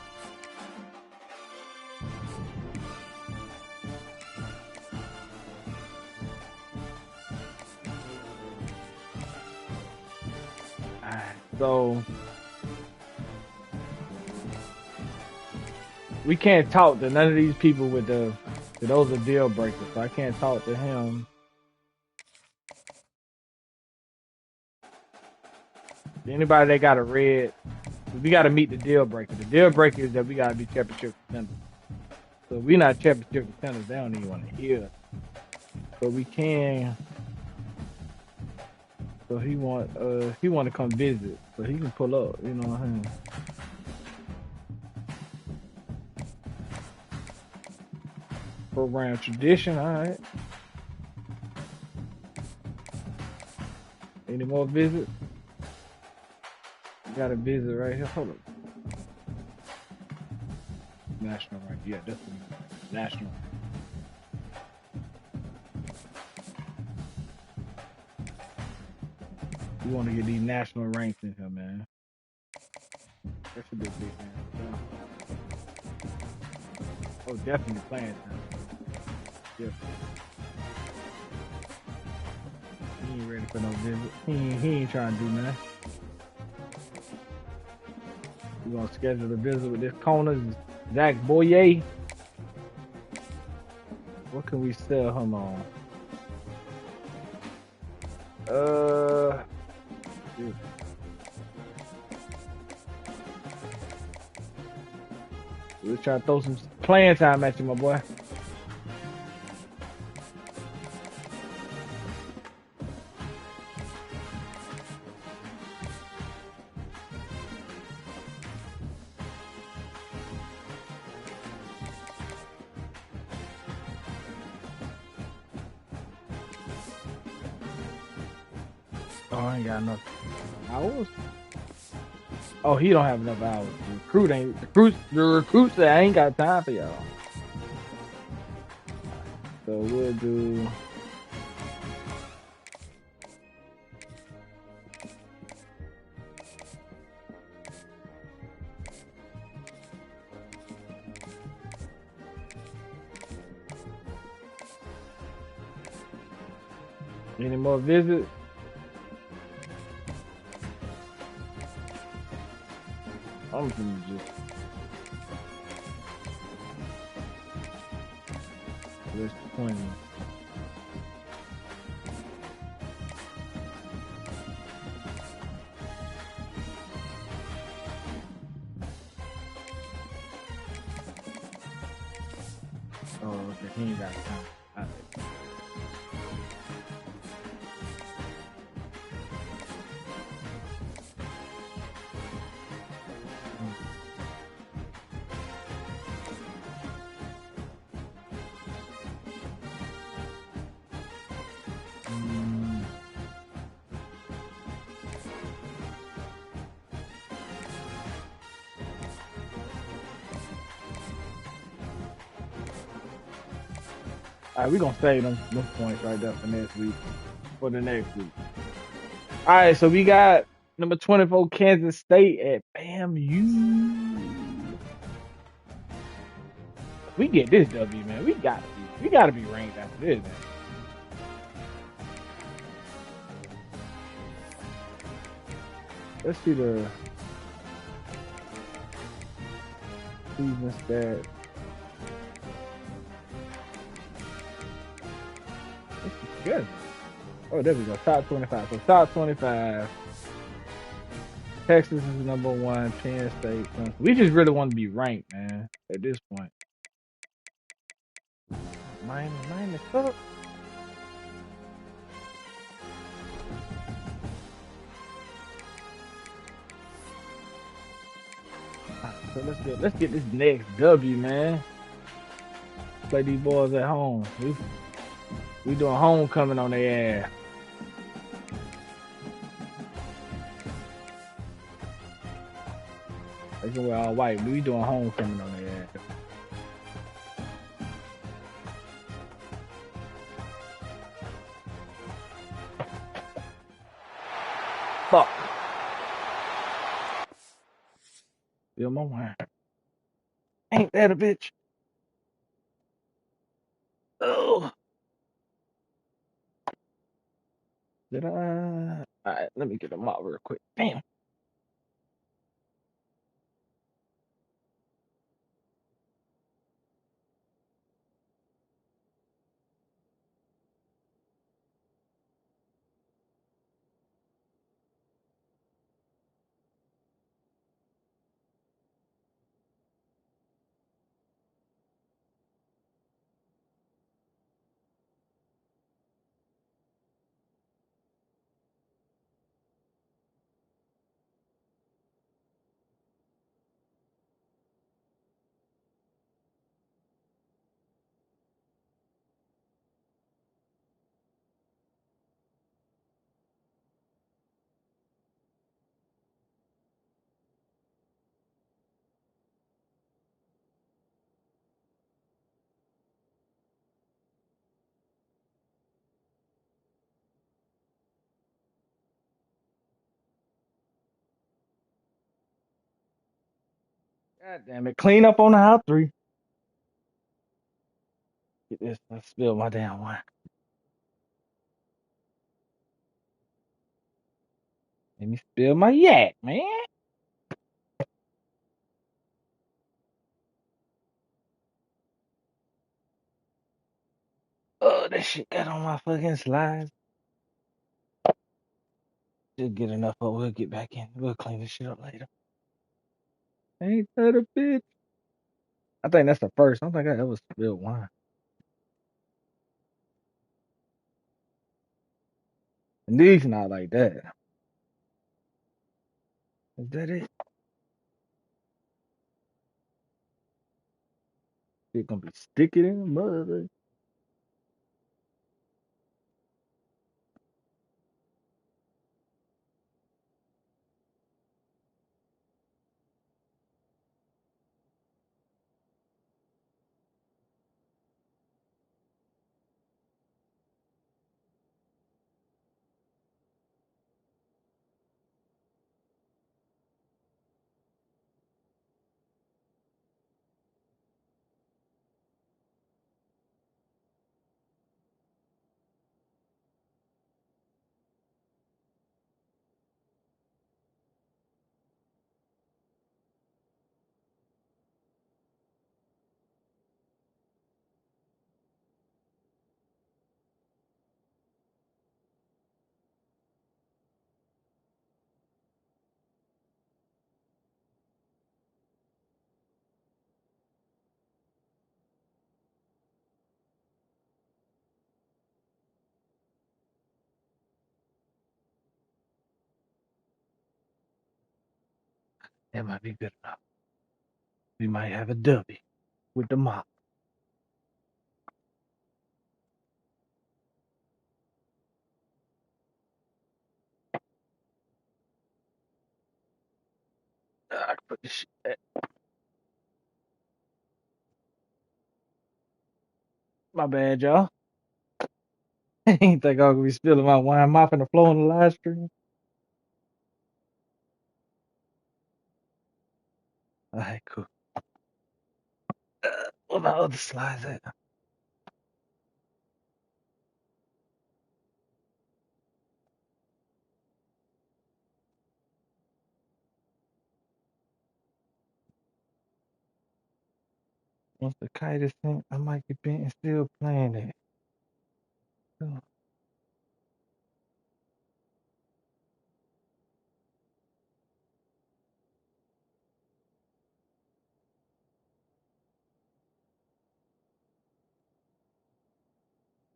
So we can't talk to none of these people with those are deal breakers. So I can't talk to him. Anybody that got a red, we got to meet the deal breaker. The deal breaker is that we got to be championship contenders. So if we not championship contenders, they don't even want to hear. But we can. So he want to come visit, so he can pull up, you know what I mean? Program tradition, all right. Any more visits? Got a visit right here. Hold up. National rank, yeah, that's the national. We want to get these national ranks in here, man. That should be a big man. Oh, definitely playing time. Yeah. He ain't ready for no visit. He ain't trying to do nothing. We're gonna schedule a visit with this corner, Zach Boyer. What can we sell him on? We're trying to throw some playing time at you, my boy. Oh, I ain't got enough hours. Oh, he don't have enough hours. The recruit said I ain't got time for y'all. So we'll do. Any more visits? I'm gonna just list 20. Oh, okay, he ain't got time. All right. Mm. All right, we're gonna save them points right there for next week. For the next week. All right, so we got number 24 Kansas State at FAMU. We get this W, man. We gotta be ranked after this, man. Let's see the season stats. What's the schedule? Oh, there we go. Top 25. So top 25. Texas is number one. Penn State. We just really want to be ranked, man. At this point. Minus up. So let's get this next W, man. Play these boys at home. We doing homecoming on their ass. They can wear all white. We doing homecoming on their ass. Fuck. Feel my wine. Ain't that a bitch? Oh. Did I? All right, let me get them out real quick. Damn. God damn it. Clean up on the hot three. Get this. I spilled my damn wine. Let me spill my yak, man. Oh, that shit got on my fucking slides. Just get enough up. We'll get back in. We'll clean this shit up later. Ain't that a bitch? I think that's the first. I don't think I ever spilled wine. And these not like that. Is that it? Shit gonna be sticky in the mother. That might be good enough. We might have a W with the mop. I can put this shit back. My bad, y'all. I ain't think I was gonna be spilling my wine mopping the floor on the live stream. All right, cool. Where my other slides at? Once the kite is sent, I might get bent and still playing it. So,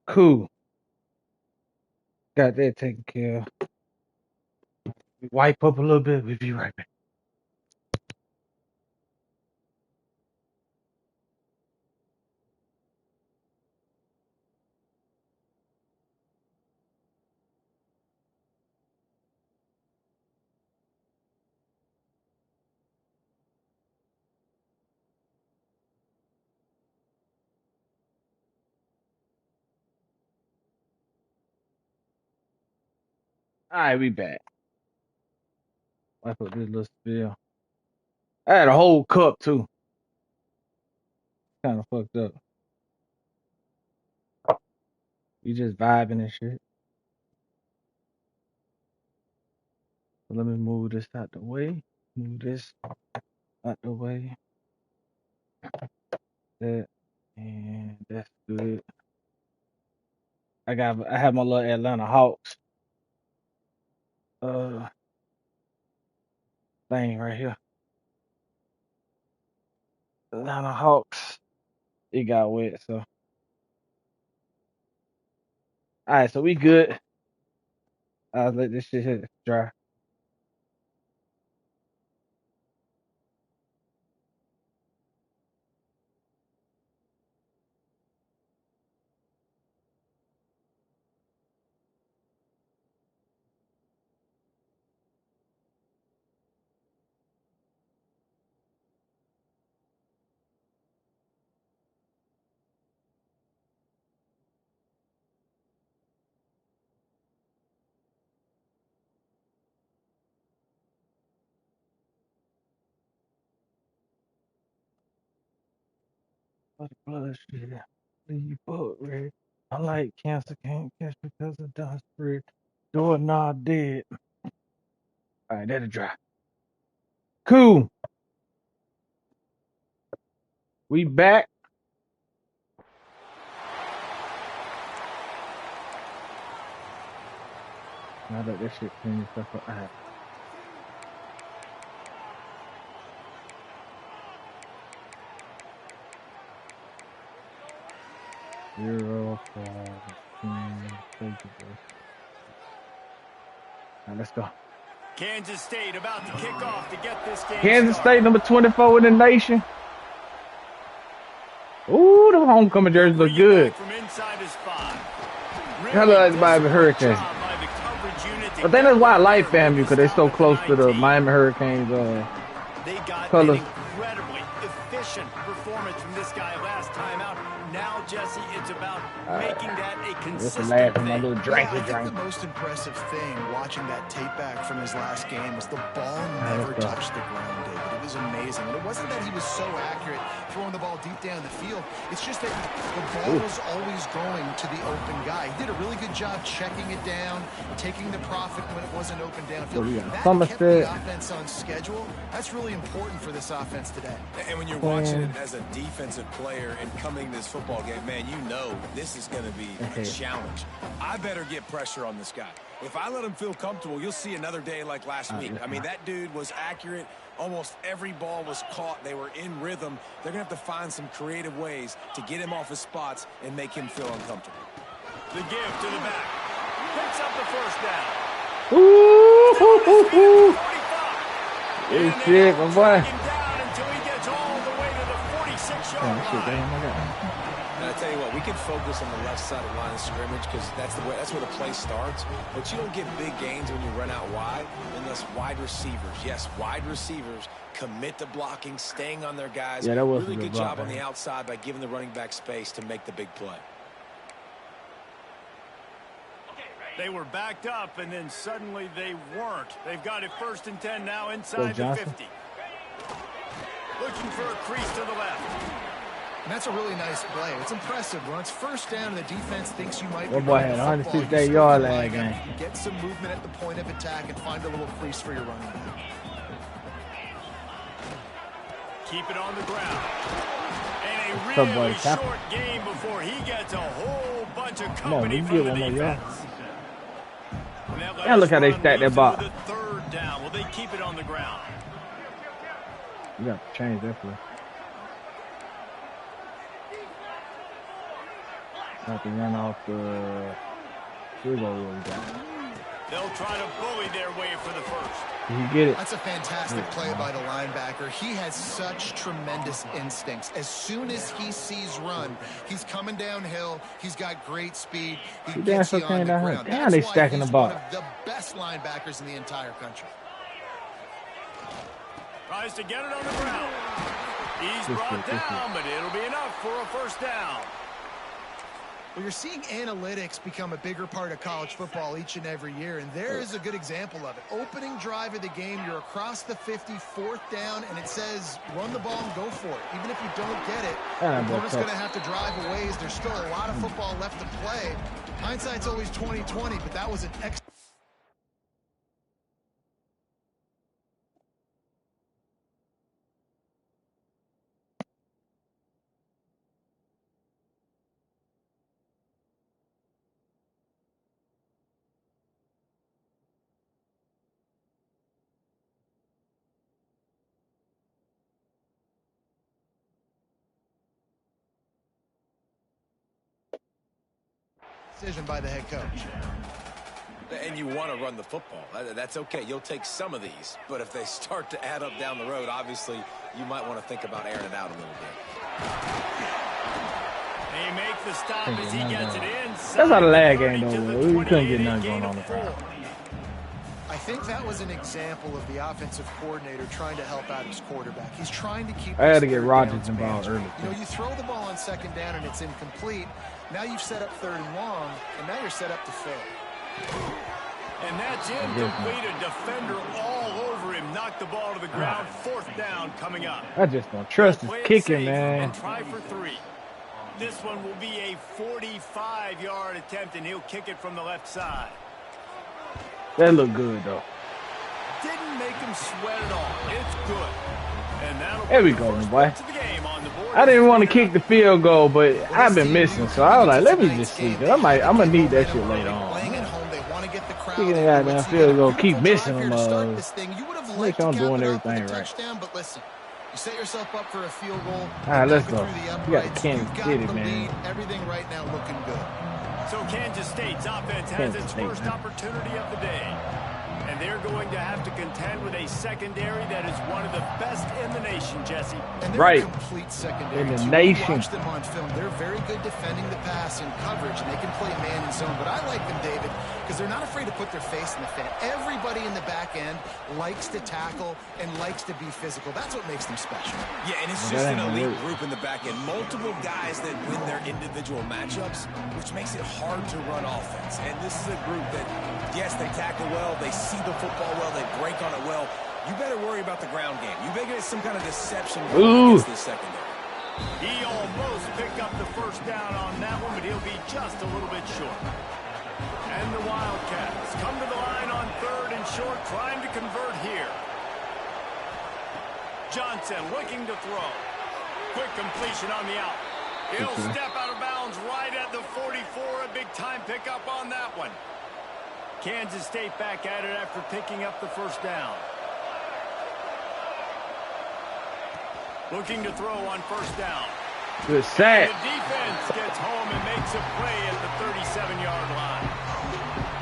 cool. Got that taken care of. Wipe up a little bit. We'll be right back. All right, we back. Wipe up this little spill. I had a whole cup too. Kind of fucked up. We just vibing and shit. So let me move this out the way. Move this out the way. That and that's good. I have my little Atlanta Hawks thing right here. Atlanta Hawks. It got wet, so alright, so we good. I'll let this shit hit dry. What the blood shit. Leave book red. Unlike cancer can't catch because of dust spread. Doorknob dead. Alright, that'll dry. Cool. We back. Now that this shit clean stuff up. Alright. Zero, 5, 10, now let's go. Kansas State about to kick off to get this game Kansas started. State, number 24 in the nation. Ooh, the homecoming jerseys look good. From inside his 5. Hello, Miami Hurricanes. I think that's why I like FAMU, because they're so close to the Miami Hurricanes they got colors. An incredibly efficient performance from this guy last time out. Now, Jesse, it's about making that a consistent thing. I think the most impressive thing watching that tape back from his last game was the ball never touched the ground, David. It was amazing. And it wasn't that he was so accurate throwing the ball deep down the field. It's just that the ball was always going to the open guy. He did a really good job checking it down, taking the profit when it wasn't open downfield. That kept the offense on schedule. That's really important for this offense today. And when you're watching it as a defensive player and coming this football game, man, you know this is going to be a challenge. I better get pressure on this guy. If I let him feel comfortable, you'll see another day like last week. I mean, that dude was accurate. Almost every ball was caught. They were in rhythm. They're going to have to find some creative ways to get him off his spots and make him feel uncomfortable. The give to the back. Picks up the first down. Good shit, my boy. Down until he gets all the way to the 46-yard line. And I tell you what, we can focus on the left side of the line of scrimmage because that's where the play starts. But you don't get big gains when you run out wide unless wide receivers, yes, wide receivers commit to blocking, staying on their guys. Yeah, that was really a good block, job on the outside by giving the running back space to make the big play. They were backed up, and then suddenly they weren't. They've got it 1st and 10 now inside the 50. Looking for a crease to the left. And that's a really nice play. It's impressive. Once 1st down, the defense thinks you might be boy had 168 yard lag game. Get some movement at the point of attack and find a little crease for your running back. Keep it on the ground. And a really short game before he gets a whole bunch of company from the defense. Yeah, look how they stack that box. 3rd down. Will they keep it on the ground? You got to change that play. Have to run off the field goal we got. They'll try to bully their way for the 1st. Did he get it? That's a fantastic play by the linebacker. He has such tremendous instincts. As soon as he sees run, he's coming downhill. He's got great speed. He gets you on the ground. Damn, they stacking the ball. One of the best linebackers in the entire country. Tries to get it on the ground. He's brought down, but it'll be enough for a 1st down. Well, you're seeing analytics become a bigger part of college football each and every year, and there is a good example of it. Opening drive of the game, you're across the 50, 4th down, and it says run the ball and go for it. Even if you don't get it, the opponent's going to have to drive a ways. There's still a lot of football left to play. Hindsight's always 20/20, but that was an excellent. Decision by the head coach. And you want to run the football. That's okay. You'll take some of these. But if they start to add up down the road, obviously, you might want to think about airing it out a little bit. They make the stop as he gets it in. That's not a lag game, though. We couldn't get nothing going on the ground. I think that was an example of the offensive coordinator trying to help out his quarterback. He's trying to keep. I had to get Rodgers involved early. You know, you throw the ball on 2nd down and it's incomplete. Now you've set up 3rd and long, and now you're set up to fail. And that's incomplete. A defender all over him. Knocked the ball to the ground. 4th down coming up. I just don't trust his kicking, man. And try for 3. This one will be a 45-yard attempt, and he'll kick it from the left side. That looked good, though. Didn't make him sweat at all. It's good. And that'll there we go, boy. To the game on the board. I didn't want to kick the field goal, but I've been missing, so I was like, let me just see. I'm gonna need that shit later on. Kicking the goddamn field goal, keep missing them. Make sure I'm doing everything right. But listen, you set yourself up for a field goal. All right, let's go. You got Kansas City, man. Everything right now looking good. So Kansas State's offense has its first opportunity of the day. And they're going to have to contend with a secondary that is one of the best in the nation, Jesse. And they're right. A complete secondary. In the nation. Watch them on film. They're very good defending the pass and coverage, and they can play man and zone. But I like them, David, because they're not afraid to put their face in the fan. Everybody in the back end likes to tackle and likes to be physical. That's what makes them special. Yeah, and it's just an elite group in the back end. Multiple guys that win their individual matchups, which makes it hard to run offense. And this is a group that, yes, they tackle well, they see the football well, they break on it well. You better worry about the ground game. You better get some kind of deception against this secondary. He almost picked up the 1st down on that one, but he'll be just a little bit short. And the Wildcats come to the line on 3rd and short, trying to convert here. Johnson looking to throw. Quick completion on the out. He'll step out of bounds right at the 44. A big time pickup on that one. Kansas State back at it after picking up the 1st down. Looking to throw on 1st down. Good sack. The defense gets home and makes a play at the 37-yard line.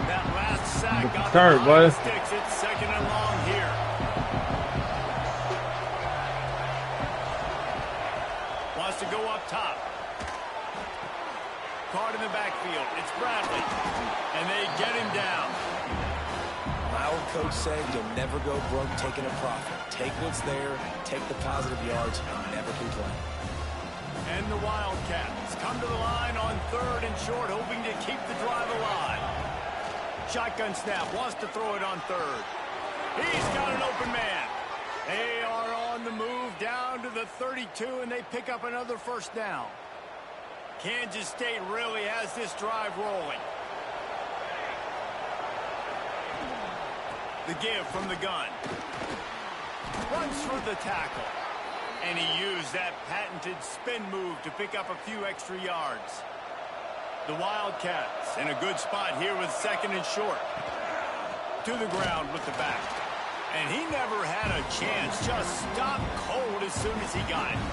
That last sack got the sticks. It's 2nd and long here. to go up top. Caught in the backfield. It's Bradley. And they get him down. My old coach said you'll never go broke taking a profit. Take what's there, take the positive yards, and never complain. And the Wildcats come to the line on 3rd and short, hoping to keep the drive alive. Shotgun snap, wants to throw it on 3rd. He's got an open man. They are on the move down to the 32, and they pick up another first down. Kansas State really has this drive rolling. The give from the gun. Runs through the tackle. And he used that patented spin move to pick up a few extra yards. The Wildcats in a good spot here with 2nd and short. To the ground with the back. And he never had a chance. Just stopped cold as soon as he got it.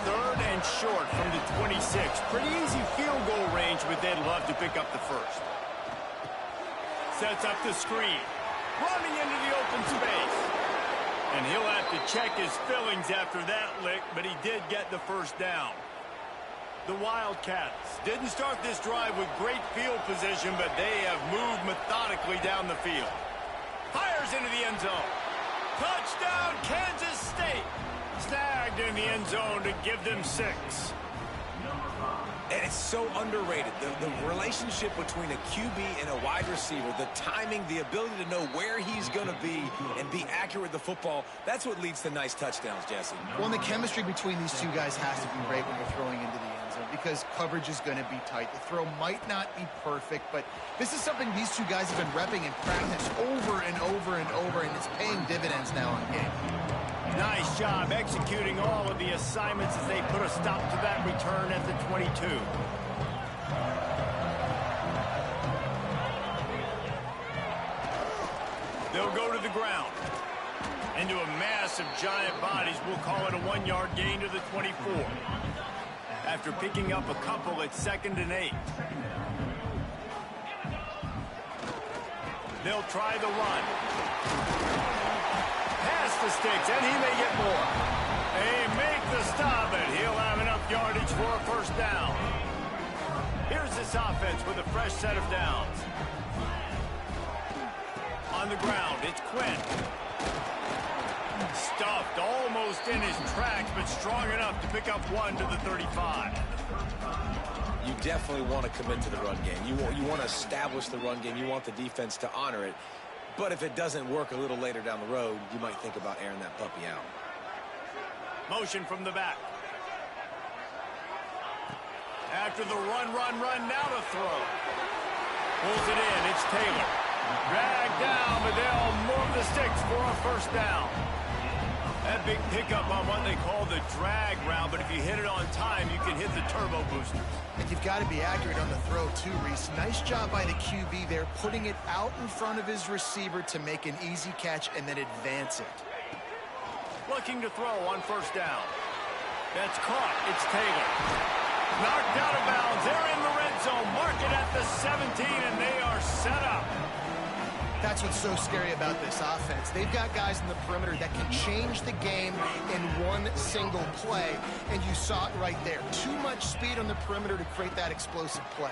3rd and short from the 26. Pretty easy field goal range, but they'd love to pick up the first. Sets up the screen. Running into the open space. And he'll have to check his fillings after that lick, but he did get the first down. The Wildcats didn't start this drive with great field position, but they have moved methodically down the field. Fires into the end zone. Touchdown, Kansas State. Snagged in the end zone to give them 6. And it's so underrated. The relationship between a QB and a wide receiver, the timing, the ability to know where he's going to be and be accurate with the football, that's what leads to nice touchdowns, Jesse. Well, and the chemistry between these two guys has to be great when you're throwing into the end zone because coverage is going to be tight. The throw might not be perfect, but this is something these two guys have been repping in practice over and over and over, and it's paying dividends now in game. Nice job executing all of the assignments as they put a stop to that return at the 22. They'll go to the ground. Into a mass of giant bodies, we'll call it a 1-yard gain to the 24. After picking up a couple at 2nd and 8. They'll try the run. Past the sticks, and he may get more. They make the stop, and he'll have enough yardage for a first down. Here's this offense with a fresh set of downs. On the ground, it's Quinn. Stuffed almost in his tracks, but strong enough to pick up 1 to the 35. You definitely want to commit to the run game. You want to establish the run game. You want the defense to honor it. But if it doesn't work a little later down the road, you might think about airing that puppy out. Motion from the back. After the run, now to throw. Pulls it in, it's Taylor. Dragged down, but they'll move the sticks for a first down. That big pickup on what they call the drag route, but if you hit it on time, you can hit the turbo booster. And you've got to be accurate on the throw too, Reese. Nice job by the QB there, putting it out in front of his receiver to make an easy catch and then advance it. Looking to throw on first down. That's caught. It's Taylor. Knocked out of bounds. They're in the red zone. Mark it at the 17, and they are set up. That's what's so scary about this offense. They've got guys in the perimeter that can change the game in one single play, and you saw it right there. Too much speed on the perimeter to create that explosive play.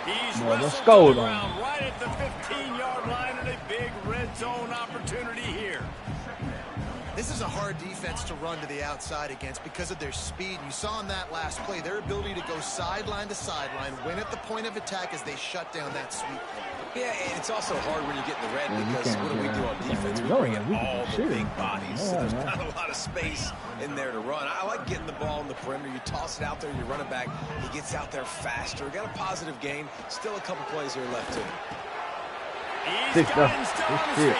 He's Well, wrestled let's go, to the though. ground right at the 15-yard line, and a big red zone opportunity here. This is a hard defense to run to the outside against because of their speed. You saw in that last play their ability to go sideline to sideline, win at the point of attack as they shut down that sweep. Yeah, and it's also hard when you get in the red because what do we do on defense? We bring in all the big bodies, so there's not a lot of space in there to run. I like getting the ball in the perimeter. You toss it out there, you run it back. He gets out there faster. Got a positive gain. Still a couple plays here left to him. He's got him still on his feet.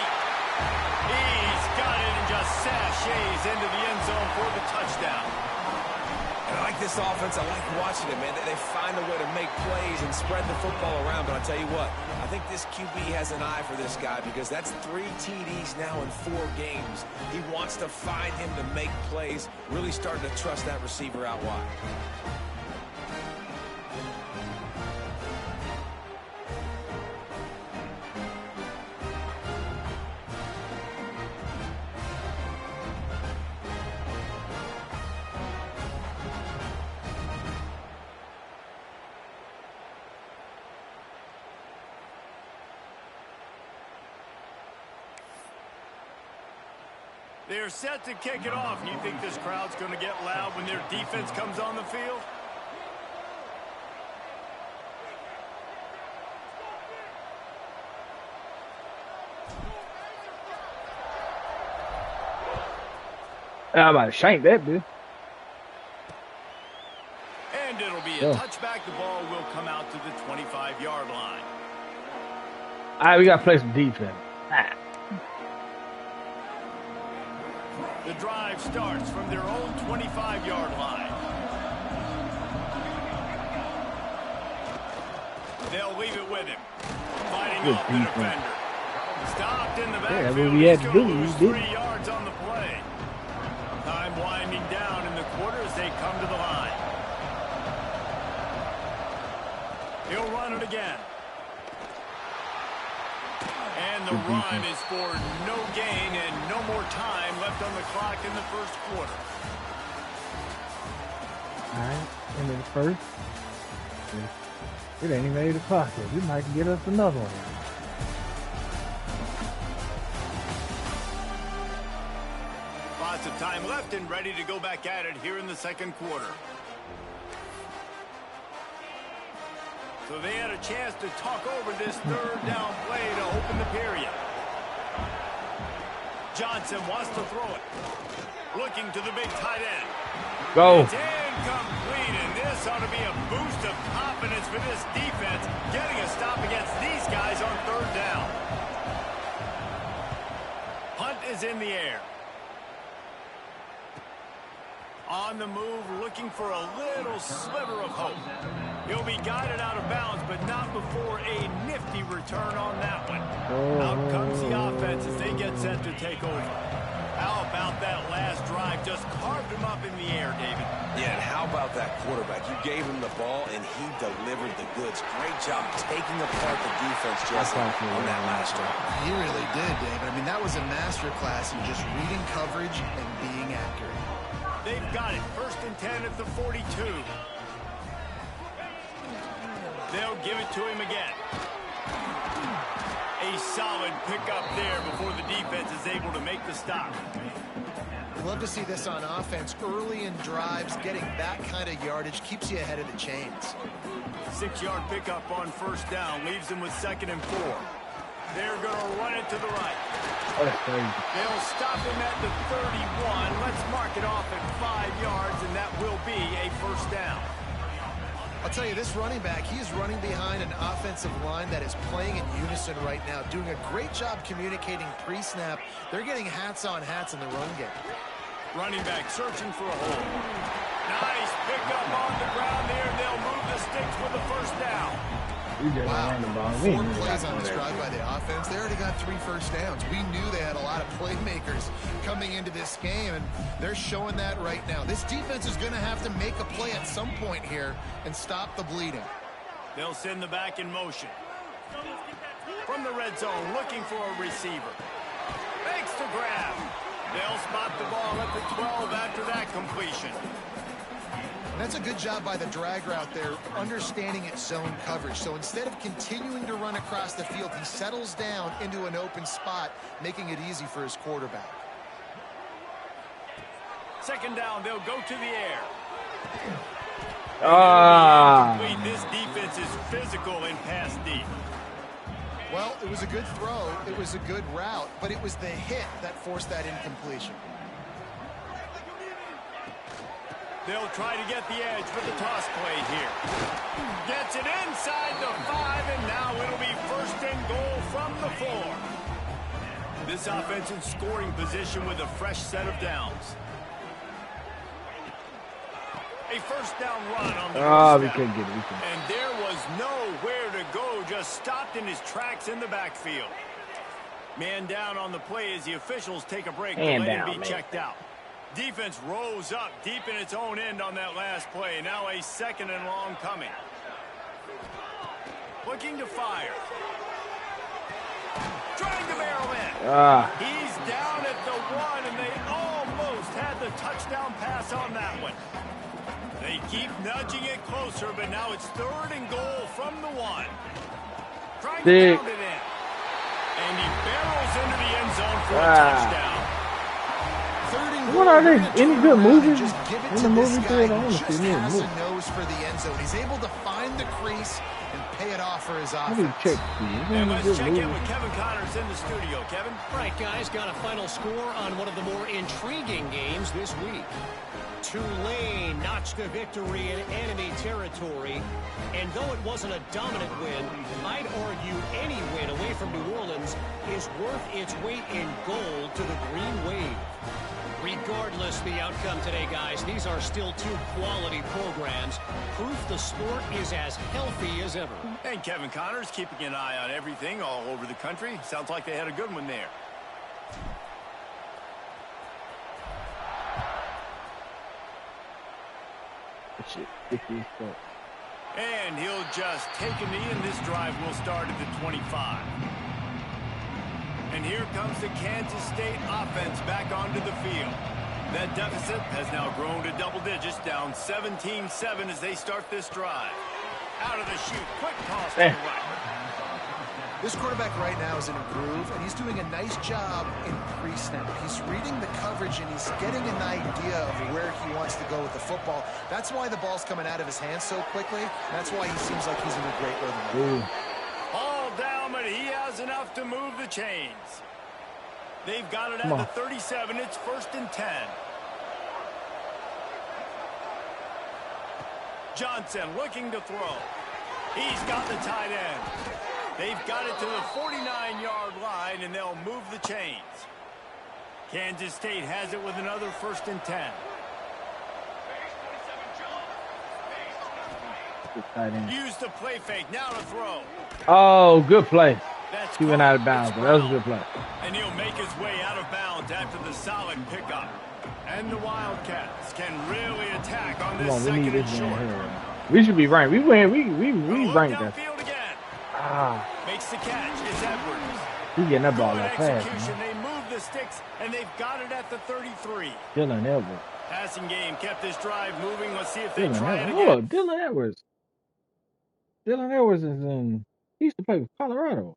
He's got it and just sashays into the end zone for the touchdown. And I like this offense. I like watching it, man. They find a way to make plays and spread the football around. But I'll tell you what, I think this QB has an eye for this guy because that's 3 TDs now in 4 games. He wants to find him to make plays, really starting to trust that receiver out wide. They're set to kick it off. You think this crowd's going to get loud when their defense comes on the field? I'm about to shank that, dude. And it'll be a touchback. The ball will come out to the 25-yard line. All right, we got to play some defense. The drive starts from their own 25-yard line. They'll leave it with him. Fighting off the defender. Stopped in the backfield. He's going to lose 3 yards on the play. Time winding down in the quarter as they come to the line. He'll run it again. And the run is for no gain and no more time left on the clock in the first quarter. All right, and then first, it ain't even 8 o'clock yet. We might get us another one. Lots of time left and ready to go back at it here in the second quarter. So they had a chance to talk over this third down play to open the period. Johnson wants to throw it. Looking to the big tight end. Go. It's incomplete, and this ought to be a boost of confidence for this defense, getting a stop against these guys on third down. Punt is in the air. On the move, looking for a little sliver of hope. He'll be guided out of bounds, but not before a nifty return on that one. Out comes the offense as they get set to take over. How about that last drive? Just carved him up in the air, David. Yeah, and how about that quarterback? You gave him the ball, and he delivered the goods. Great job taking apart the defense, Jesse, on that last drive. He really did, David. I mean, that was a masterclass in just reading coverage and being accurate. They've got it. 1st and 10 at the 42. They'll give it to him again. A solid pickup there before the defense is able to make the stop. Love to see this on offense. Early in drives, getting that kind of yardage keeps you ahead of the chains. 6-yard pickup on 1st down. Leaves them with 2nd and 4. They're going to run it to the right. They'll stop him at the 31. Let's mark it off at 5 yards, and that will be a 1st down. I'll tell you, this running back, he is running behind an offensive line that is playing in unison right now, doing a great job communicating pre-snap. They're getting hats on hats in the run game. Running back searching for a hole. Nice pickup on the ground there. They'll move the sticks for the 1st down. Wow, 4 plays on this drive by the offense. They already got 3 first downs. We knew they had a lot of playmakers coming into this game, and they're showing that right now. This defense is going to have to make a play at some point here and stop the bleeding. They'll send the back in motion. From the red zone, looking for a receiver. Makes the grab. They'll spot the ball at the 12 after that completion. That's a good job by the drag route there, understanding its zone coverage. So instead of continuing to run across the field, he settles down into an open spot, making it easy for his quarterback. 2nd down, they'll go to the air. This defense is physical and pass deep. Well, it was a good throw. It was a good route, but it was the hit that forced that incompletion. They'll try to get the edge with the toss play here. Gets it inside the 5, and now it'll be 1st and goal from the 4. This offense in scoring position with a fresh set of downs. A 1st down run on the we couldn't get it. And there was nowhere to go, just stopped in his tracks in the backfield. Man down on the play as the officials take a break to let him be checked out. Defense rose up deep in its own end on that last play. Now a 2nd and long coming. Looking to fire. Trying to barrel in. He's down at the 1, and they almost had the touchdown pass on that one. They keep nudging it closer, but now it's 3rd and goal from the 1. Trying to pound it in. And he barrels into the end zone for a touchdown. What are they? Any good movies? Just give it In to the this movie guy theater, I who want to just see has movie. a nose for the end zone. He's able to find the crease and pay it off for his offense. Let me check. And let's check in with Kevin Connors in the studio. Kevin? Right, guys, got a final score on one of the more intriguing games this week. Tulane notched a victory in enemy territory, and though it wasn't a dominant win, I'd argue any win away from New Orleans is worth its weight in gold to the Green Wave. Regardless the outcome today, guys, these are still two quality programs. Proof the sport is as healthy as ever. And Kevin Connors keeping an eye on everything all over the country. Sounds like they had a good one there. And he'll just take a knee, and this drive will start at the 25. And here comes the Kansas State offense back onto the field. That deficit has now grown to double digits, down 17-7 as they start this drive. Out of the chute, quick toss to the right. This quarterback right now is in a groove, and he's doing a nice job in pre-snap. He's reading the coverage, and he's getting an idea of where he wants to go with the football. That's why the ball's coming out of his hands so quickly. That's why he seems like he's in a great rhythm. All down, but he has enough to move the chains. They've got it at the 37. It's 1st and 10. Johnson looking to throw. He's got the tight end. They've got it to the 49-yard line, and they'll move the chains. Kansas State has it with another 1st and 10. Use the play fake. Now to throw. Oh, good play. That's he went out of bounds. That was a good play. And he'll make his way out of bounds after the solid pickup. And the Wildcats can really attack on this second and short. We should be ranked. We ranked that. Makes the catch. It's Edwards. He getting that ball that fast, man. They move the sticks, and they've got it at the 33. Dylan Edwards. Passing game kept this drive moving. Let's see if they try it again. Oh, Dylan Edwards. Dylan Edwards is in. He used to play with Colorado.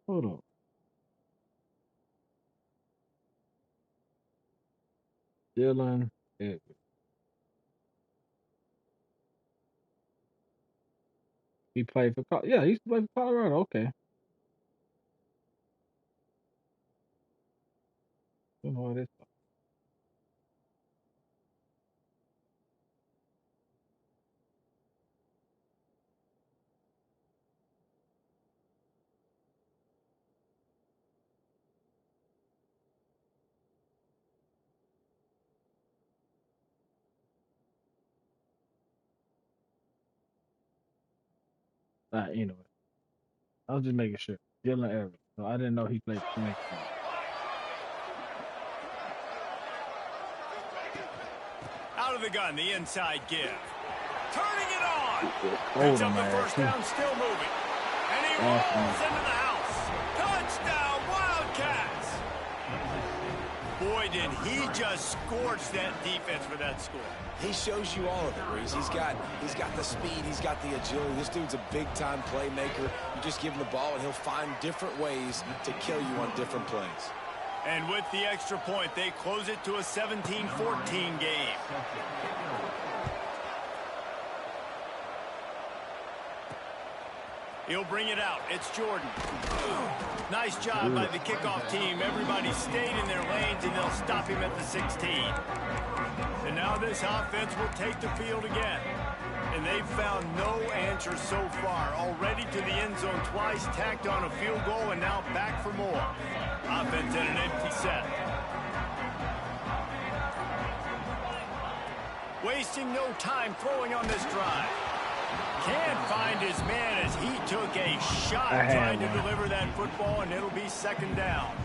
Hold on. Dylan Edwards. He played for he used to play for Colorado. Okay. I don't know what it is. Anyway, I was just making sure. Dylan Edwards. So I didn't know he played for Mexico. Out of the gun, the inside give. Turning it on. Picks up the first down, still moving. And he rolls into the house. Touchdown, Wildcats. Boy, did he just scorch that defense for that score. He shows you all of it, Reese. He's got the speed, he's got the agility. This dude's a big-time playmaker. You just give him the ball, and he'll find different ways to kill you on different plays. And with the extra point, they close it to a 17-14 game. He'll bring it out. It's Jordan. Nice job by the kickoff team. Everybody stayed in their lanes, and they'll stop him at the 16. And now this offense will take the field again. And they've found no answer so far. Already to the end zone twice, tacked on a field goal, and now back for more. Offense in an empty set. Wasting no time throwing on this drive. Can't find his man as he took a shot trying to deliver that football, and it'll be 2nd down.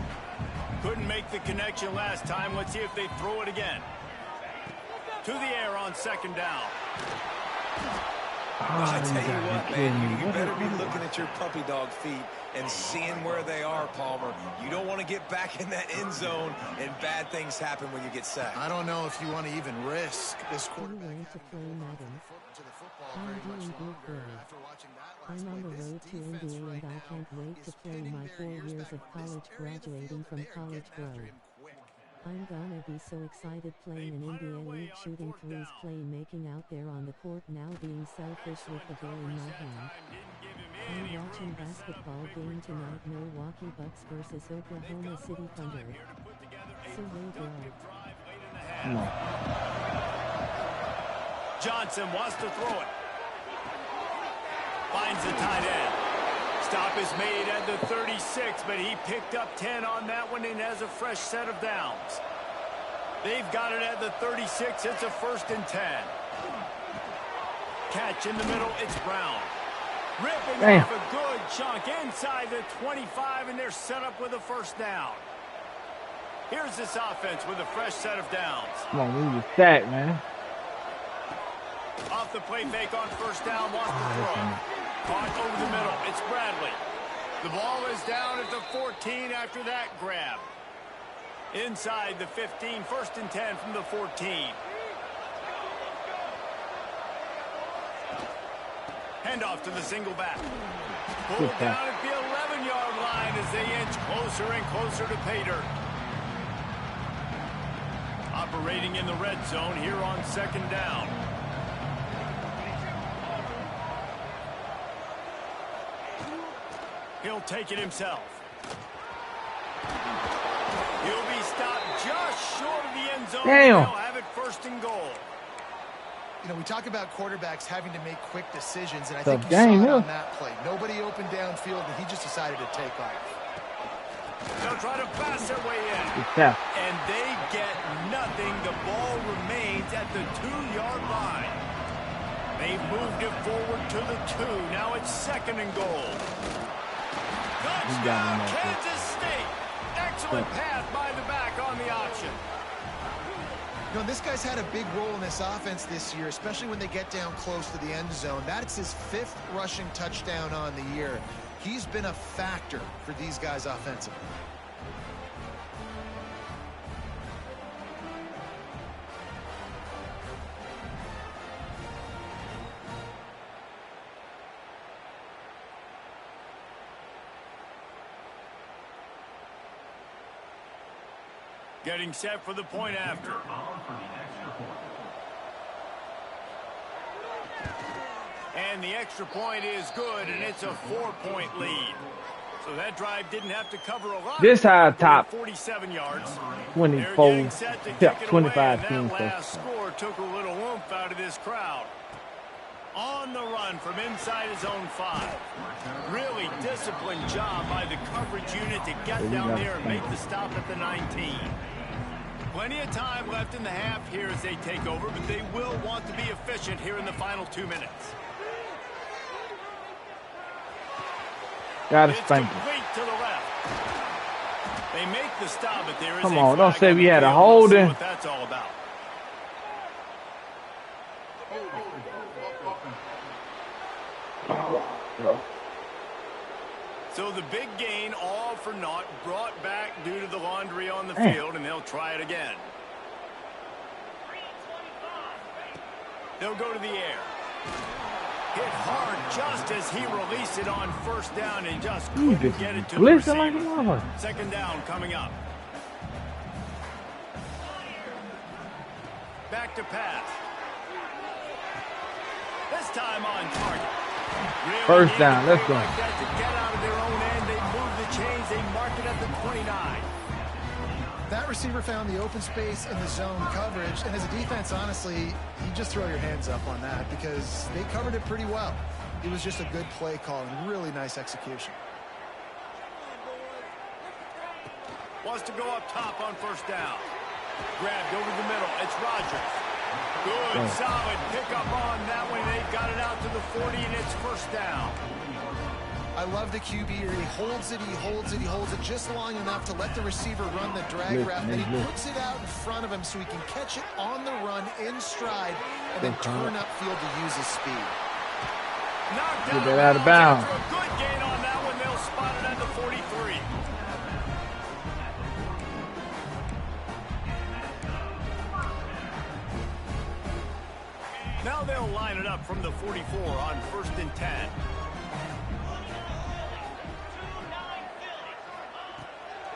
Couldn't make the connection last time. Let's see if they throw it again. To the air on 2nd down. I tell you what, man, you better be looking at your puppy dog feet and seeing where they are, Palmer. You don't want to get back in that end zone and bad things happen when you get sacked. I don't know if you want to even risk this quarterback to play Madden. I'm doing good. I'm on the road to NBA and I can't wait to play my 4 years of college graduating from College Pro. I'm gonna be so excited playing an NBA league, shooting threes, playmaking out there on the court, now being selfish with the ball in my hand. I'm watching basketball game tonight, Milwaukee Bucks versus Oklahoma City Thunder. So way bro. Johnson wants to throw it. Finds the tight end. Stop is made at the 36, but he picked up 10 on that one and has a fresh set of downs. They've got it at the 36. It's a 1st and 10. Catch in the middle. It's Brown. Ripping off a good chunk inside the 25, and they're set up with a 1st down. Here's this offense with a fresh set of downs. Come on, we need to stack, man. Off the play fake on 1st down, wants to throw. Caught over the middle. It's Bradley. The ball is down at the 14 after that grab. Inside the 15, 1st and 10 from the 14. Handoff to the single back. Pulled down at the 11-yard line as they inch closer and closer to pay dirt. Operating in the red zone here on 2nd down. He'll take it himself. He'll be stopped just short of the end zone. Damn. They'll have it 1st and goal. You know, we talk about quarterbacks having to make quick decisions, and I think you saw it on that play. Nobody open downfield, and he just decided to take off. They'll try to pass their way in. And they get nothing. The ball remains at the 2-yard line. They've moved it forward to the 2. Now it's 2nd and goal. Touchdown, Kansas State. Excellent pass by the back on the option. You know, this guy's had a big role in this offense this year, especially when they get down close to the end zone. That's his 5th rushing touchdown on the year. He's been a factor for these guys offensively. Getting set for the point after. And the extra point is good, and it's a 4-point lead. So that drive didn't have to cover a lot. This high top 47 yards. 24, 25 that last score took a little oomph out of this crowd. On the run from inside his own 5. Really disciplined job by the coverage unit to get down there and make the stop at the 19. Plenty of time left in the half here as they take over, but they will want to be efficient here in the final 2 minutes. Got to spank it. To the left. They make the stop, but there is Come on, don't say we had a holding. What that's all about. So the big gain, all for naught, brought back due to the laundry on the field, and they'll try it again. They'll go to the air. Hit hard just as he released it on 1st down and just couldn't get it to the receiver. 2nd down coming up. Back to pass. This time on target. Really 1st down, let's go. Like that to get out of their own end. They move the chains. They mark it at the 29. That receiver found the open space in the zone coverage, and as a defense, honestly, you just throw your hands up on that because they covered it pretty well. It was just a good play call and really nice execution. Wants to go up top on 1st down. Grabbed over the middle. It's Rodgers. Good, solid pickup on that one. They've got it out to the 40, and it's 1st down. I love the QB here. He holds it, he holds it, he holds it just long enough to let the receiver run the drag route. Then he puts it out in front of him so he can catch it on the run in stride and then turn upfield to use his speed. Get that out of bounds. A good gain on that one. They'll spot it at the 43. Now they'll line it up from the 44 on 1st and 10.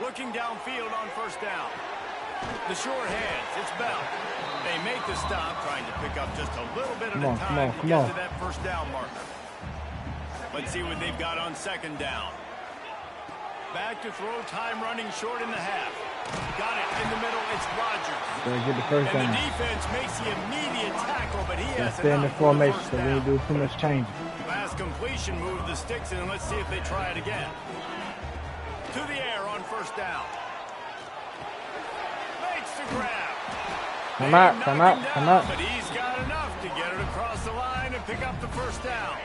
Looking downfield on 1st down. The short hands, it's Bell. They make the stop, trying to pick up just a little bit at a time to get to that 1st down marker. Let's see what they've got on 2nd down. Back to throw, time running short in the half. Got it in the middle, it's Rodgers. Get the 1st down. And the defense makes the immediate tackle, but he has stay in the formation, so we didn't do too much changing. Pass completion, move the sticks in, and let's see if they try it again. To the air on 1st down. Makes the grab. Come out. But he's got enough to get it across the line and pick up the 1st down.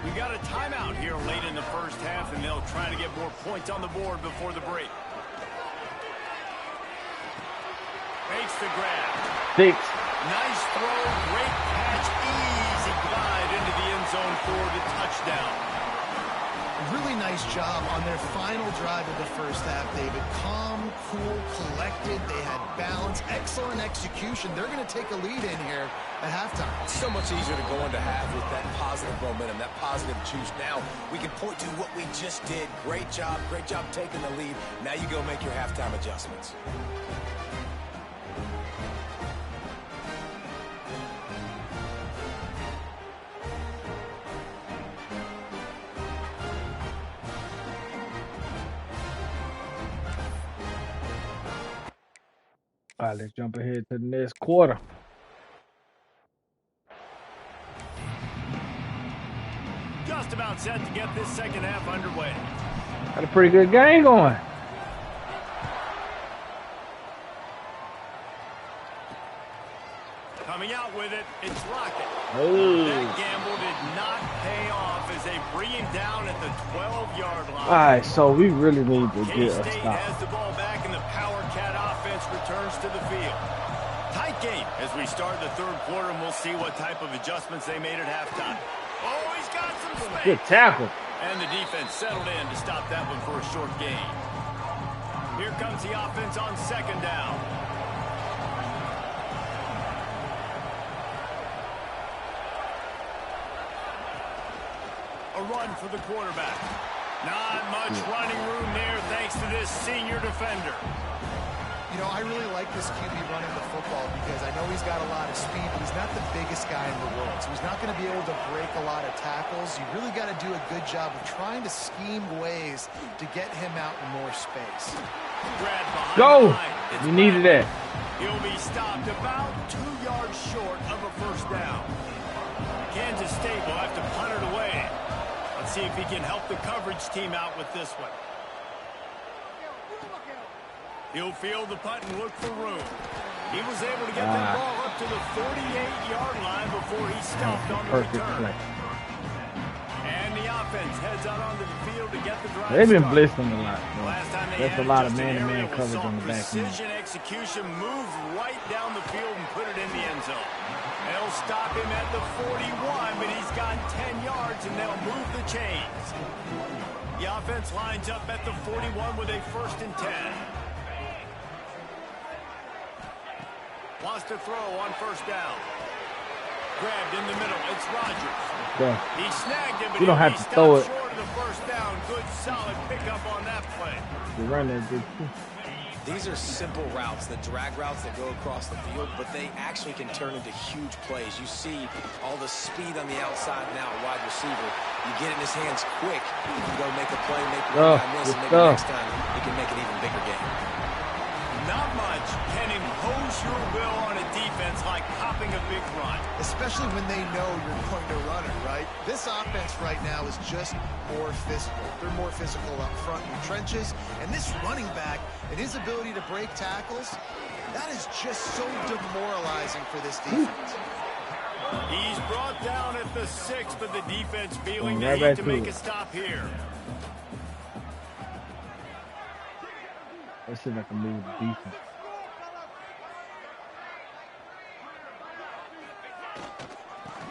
We got a timeout here late in the 1st half, and they'll try to get more points on the board before the break. Makes the grab. 6. Nice throw, great catch, easy glide into the end zone for the touchdown. Really nice job on their final drive of the 1st half, David. Calm, cool, collected. They had balance, excellent execution. They're going to take a lead in here at halftime. It's so much easier to go into half with that positive momentum, that positive juice. Now we can point to what we just did. Great job taking the lead. Now you go make your halftime adjustments. All right, let's jump ahead to the next quarter. Just about set to get this 2nd half underway. Got a pretty good game going. Coming out with it, it's Lockett. Oh. That gamble did not pay off as they bring him down at the 12-yard line. All right, so we really need to get a K-State stop. has the ball back, and the Power Cat offense returns to the field. Tight game as we start the 3rd quarter, and we'll see what type of adjustments they made at halftime. Oh, he's got some space. Good tackle. And the defense settled in to stop that one for a short gain. Here comes the offense on 2nd down. A run for the quarterback. Not much running room there thanks to this senior defender. You know, I really like this QB running the football because I know he's got a lot of speed, but he's not the biggest guy in the world. So he's not going to be able to break a lot of tackles. You really got to do a good job of trying to scheme ways to get him out in more space. Go! You needed that. He'll be stopped about 2 yards short of a 1st down. Kansas State will have to punt it away. Let's see if he can help the coverage team out with this one. He'll field the punt and look for room. He was able to get that ball up to the 48-yard line before he stopped on the return. Play. And the offense heads out onto the field to get the drive. They've been started. blitzing a lot. Last time they That's had a lot just of an man-to-man area with coverage some on the back end. precision execution, moved right down the field and put it in the end zone. They'll stop him at the 41, but he's got 10 yards, and they'll move the chains. The offense lines up at the 41 with a 1st and 10. Wants to throw on 1st down. Grabbed in the middle. It's Rodgers. Yeah. He snagged him, but You don't have to throw it. short of the 1st down. Good, solid pickup on that play. You run that good too. These are simple routes, the drag routes that go across the field, but they actually can turn into huge plays. You see all the speed on the outside now, wide receiver. You get it in his hands quick. You can go make a play, make one guy miss, and maybe next time he can make an even bigger game. Not much can impose your will on a defense like popping a big run. Especially when they know you're going to run it, right? This offense right now is just more physical. They're more physical up front in the trenches. And this running back and his ability to break tackles, that is just so demoralizing for this defense. He's brought down at the 6, but the defense feeling they need to make a stop here. Let's see if I can move the defense.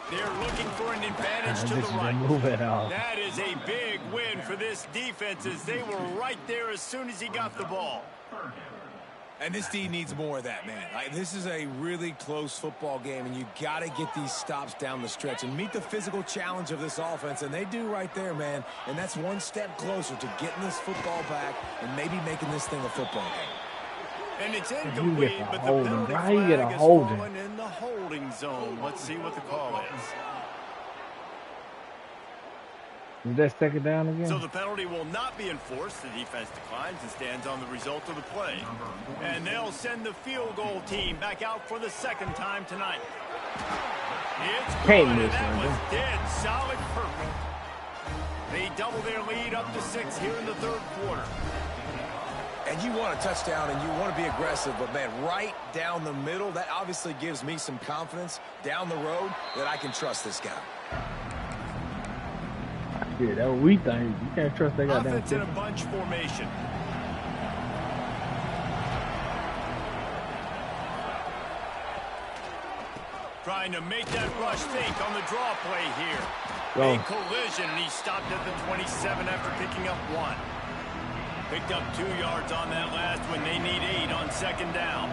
They're looking for an advantage to the right. That is a big win for this defense as they were right there as soon as he got the ball. And this D needs more of that, man. This is a really close football game, and you got to get these stops down the stretch and meet the physical challenge of this offense, and they do right there, man. And that's one step closer to getting this football back and maybe making this thing a football game. And it's incomplete, but the penalty flag is falling in the holding zone. Let's see what the call is. Is that second down again? So the penalty will not be enforced. The defense declines and stands on the result of the play. And they'll send the field goal team back out for the second time tonight. It's good, and that was dead solid perfect. They double their lead up to 6 here in the third quarter. And you want a touchdown and you want to be aggressive, but, man, right down the middle, that obviously gives me some confidence down the road that I can trust this guy. Yeah, that's what we think. You can't trust that guy down. Offense in a bunch formation. Trying to make that rush think on the draw play here. A collision, and he stopped at the 27 after picking up 1. Picked up 2 yards on that last when they need 8 on second down.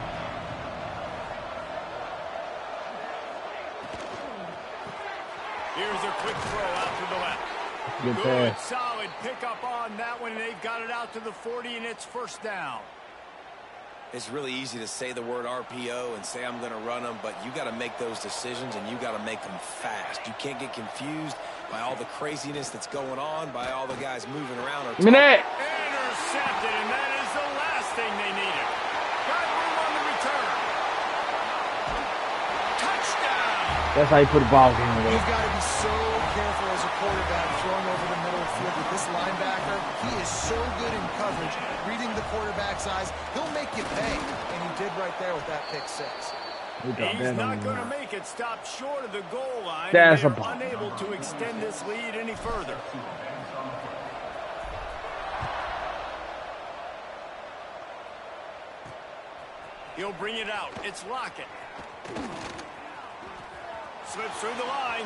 Here's a quick throw out to the left. Good solid pickup on that one, and they've got it out to the 40, and it's first down. It's really easy to say the word RPO and say I'm going to run them, but you got to make those decisions, and you got to make them fast. You can't get confused by all the craziness that's going on, by all the guys moving around. Intercepted, and that is the last thing they needed. Got room on the return. Touchdown! That's how you put a ball game away. You've got to be so careful as a quarterback throwing over the middle of the field with this linebacker. He is so good in coverage, reading the quarterback's eyes. He'll make you pay, and he did right there with that pick 6. He's not going to make it. Stop short of the goal line. That's They're unable to extend this lead any further. He'll bring it out. It's Lockett. Slips through the line.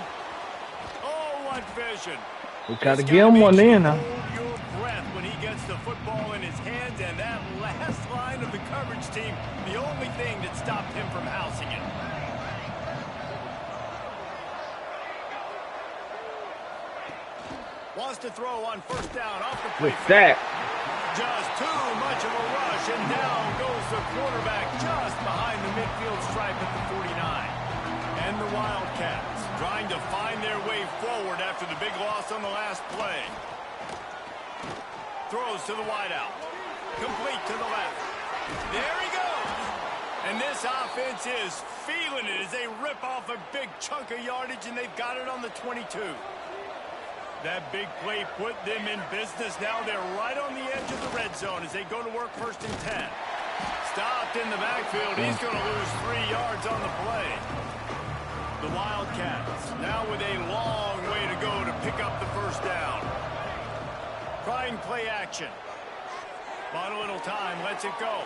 Oh, what vision. We got to give him one in, huh? Hold your breath when he gets the football in his hands, and that last line of the coverage team, the only thing that stopped him from housing it. Wants to throw on first down off the play. What's that? Just too much of a rush, and down goes the quarterback just behind the midfield stripe at the 49. And the Wildcats trying to find their way forward after the big loss on the last play. Throws to the wideout. Complete to the left. There he goes. And this offense is feeling it as they rip off a big chunk of yardage, and they've got it on the 22. That big play put them in business. Now they're right on the edge of the red zone as they go to work 1st and 10. Stopped in the backfield. He's going to lose 3 yards on the play. The Wildcats now with a long way to go to pick up the first down. Trying play action. Bought a little time, lets it go.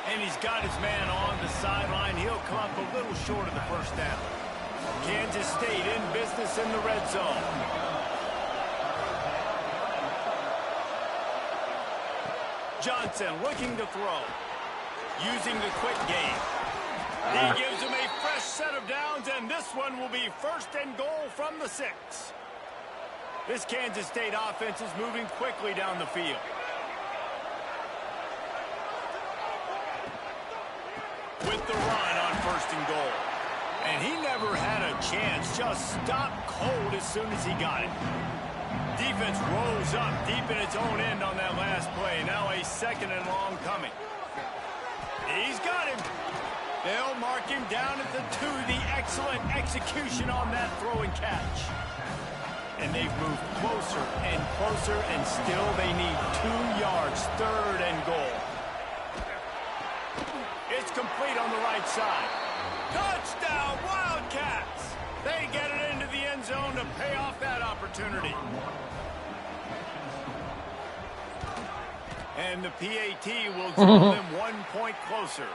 And he's got his man on the sideline. He'll come up a little short of the first down. Kansas State in business in the red zone. Johnson looking to throw. Using the quick game. He gives him a fresh set of downs, and this one will be 1st and goal from the 6. This Kansas State offense is moving quickly down the field. With the run on 1st and goal. And he never had a chance. Just stopped cold as soon as he got it. Defense rose up deep in its own end on that last play. Now a 2nd and long coming. He's got him. They'll mark him down at the 2. The excellent execution on that throw and catch. And they've moved closer and closer, and still they need 2 yards. 3rd and goal. It's complete on the right side. Touchdown, Wildcats! They get it into the end zone to pay off that opportunity. And the PAT will draw them 1 point closer.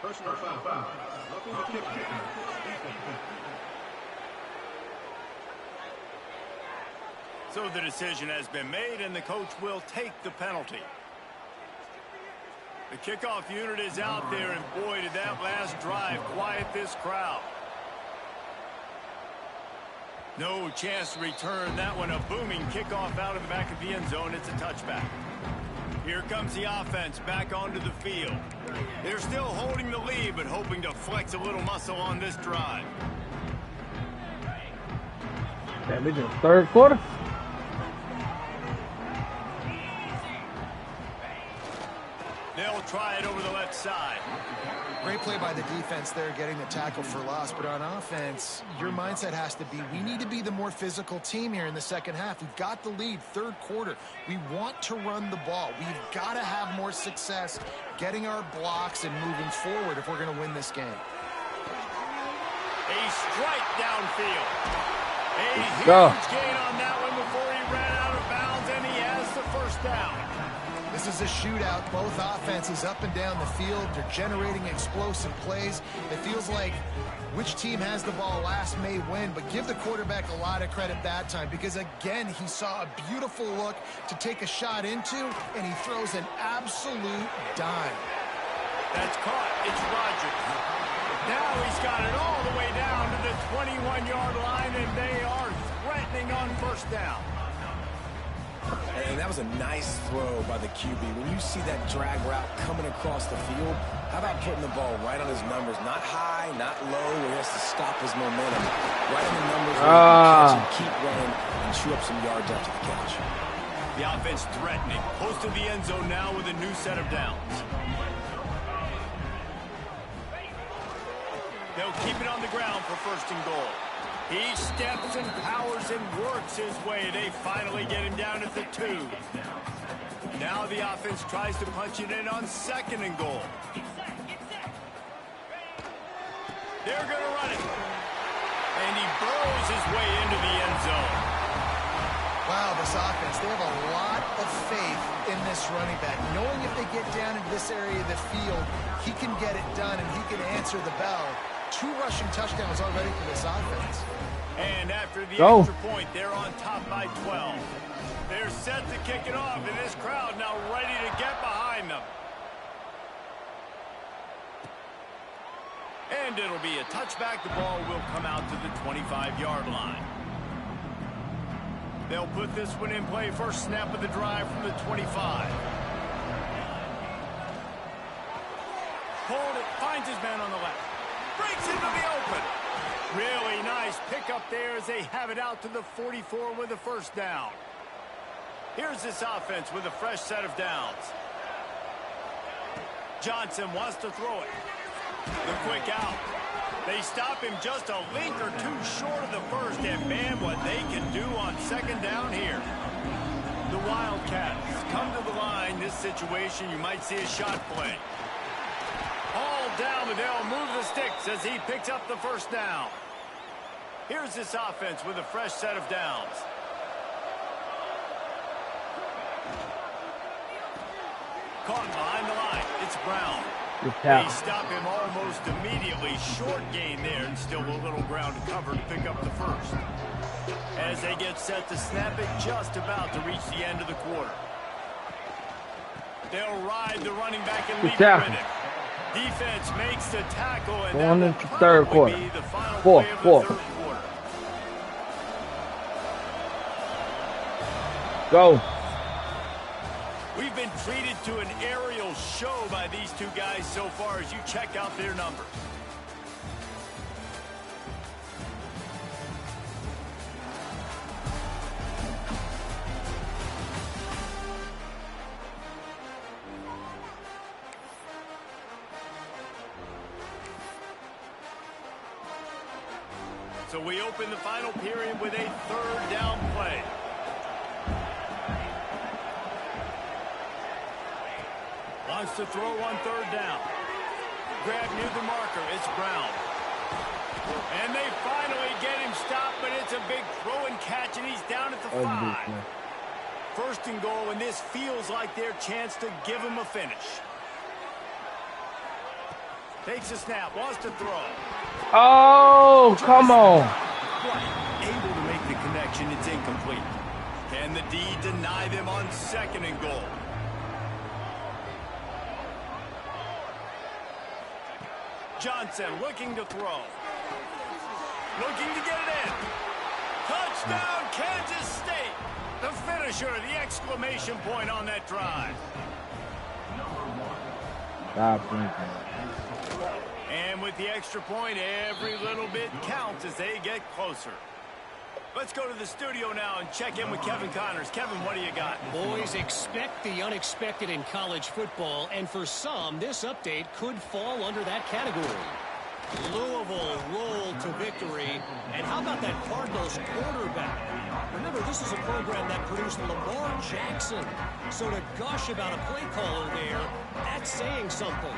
Personal foul. Roughing the So the decision has been made, and the coach will take the penalty. The kickoff unit is out there, and boy, did that last drive quiet this crowd. No chance to return that one. A booming kickoff out of the back of the end zone. It's a touchback. Here comes the offense back onto the field. They're still holding the lead, but hoping to flex a little muscle on this drive. That was in the third quarter. They'll try it over the left side. Great play by the defense there, getting the tackle for loss. But on offense, your mindset has to be, we need to be the more physical team here in the second half. We've got the lead, third quarter. We want to run the ball. We've got to have more success getting our blocks and moving forward if we're going to win this game. A strike downfield. A huge gain on that one before he ran out of bounds, and he has the first down. This is a shootout. Both offenses up and down the field. They're generating explosive plays. It feels like which team has the ball last may win, but give the quarterback a lot of credit that time because, again, he saw a beautiful look to take a shot into, and he throws an absolute dime. That's caught. It's Rodgers. Now he's got it all the way down to the 21-yard line, and they are threatening on first down. And that was a nice throw by the QB. When you see that drag route coming across the field, how about putting the ball right on his numbers? Not high, not low, where he has to stop his momentum. Right on the numbers where he can catch and keep running and chew up some yards after the catch. The offense threatening. Close to the end zone now with a new set of downs. They'll keep it on the ground for first and goal. He steps and powers and works his way. They finally get him down at the 2. Now the offense tries to punch it in on second and goal. They're going to run it. And he burrows his way into the end zone. Wow, this offense, they have a lot of faith in this running back. Knowing if they get down into this area of the field, he can get it done and he can answer the bell. 2 rushing touchdowns already for this offense. And after the extra point, they're on top by 12. They're set to kick it off, and this crowd now ready to get behind them. And it'll be a touchback. The ball will come out to the 25-yard line. They'll put this one in play. First snap of the drive from the 25. Hold it, finds his man on the left. Breaks into the open. Really nice pickup there as they have it out to the 44 with a first down. Here's this offense with a fresh set of downs. Johnson wants to throw it. The quick out. They stop him just a link or 2 short of the first, and man, what they can do on second down here. The Wildcats come to the line. This situation, you might see a shot play. All down, but they'll move the sticks as he picks up the first down. Here's this offense with a fresh set of downs. Caught behind the line. It's Brown. They stop him almost immediately. Short gain there, and still a little ground to cover to pick up the first. As they get set to snap it, just about to reach the end of the quarter. They'll ride the running back and leave it with him. Defense makes the tackle, and going into the third quarter. Fourth quarter. Go. We've been treated to an aerial show by these 2 guys so far as you check out their numbers. So we open the final period with a third down play. Wants to throw on third down. Grab near the marker. It's Brown. And they finally get him stopped, but it's a big throw and catch, and he's down at the 5. First and goal, and this feels like their chance to give him a finish. Takes a snap, wants to throw. Oh, come on. Able to make the connection, it's incomplete. Can the D deny them on 2nd and goal? Johnson looking to throw. Looking to get it in. Touchdown, Kansas State. The finisher, the exclamation point on that drive. And with the extra point, every little bit counts as they get closer. Let's go to the studio now and check in with Kevin Connors. Kevin, what do you got? Boys, expect the unexpected in college football, and for some, this update could fall under that category. Louisville rolled to victory, and how about that Cardinals quarterback? Remember, this is a program that produced Lamar Jackson, so to gush about a play caller there, that's saying something.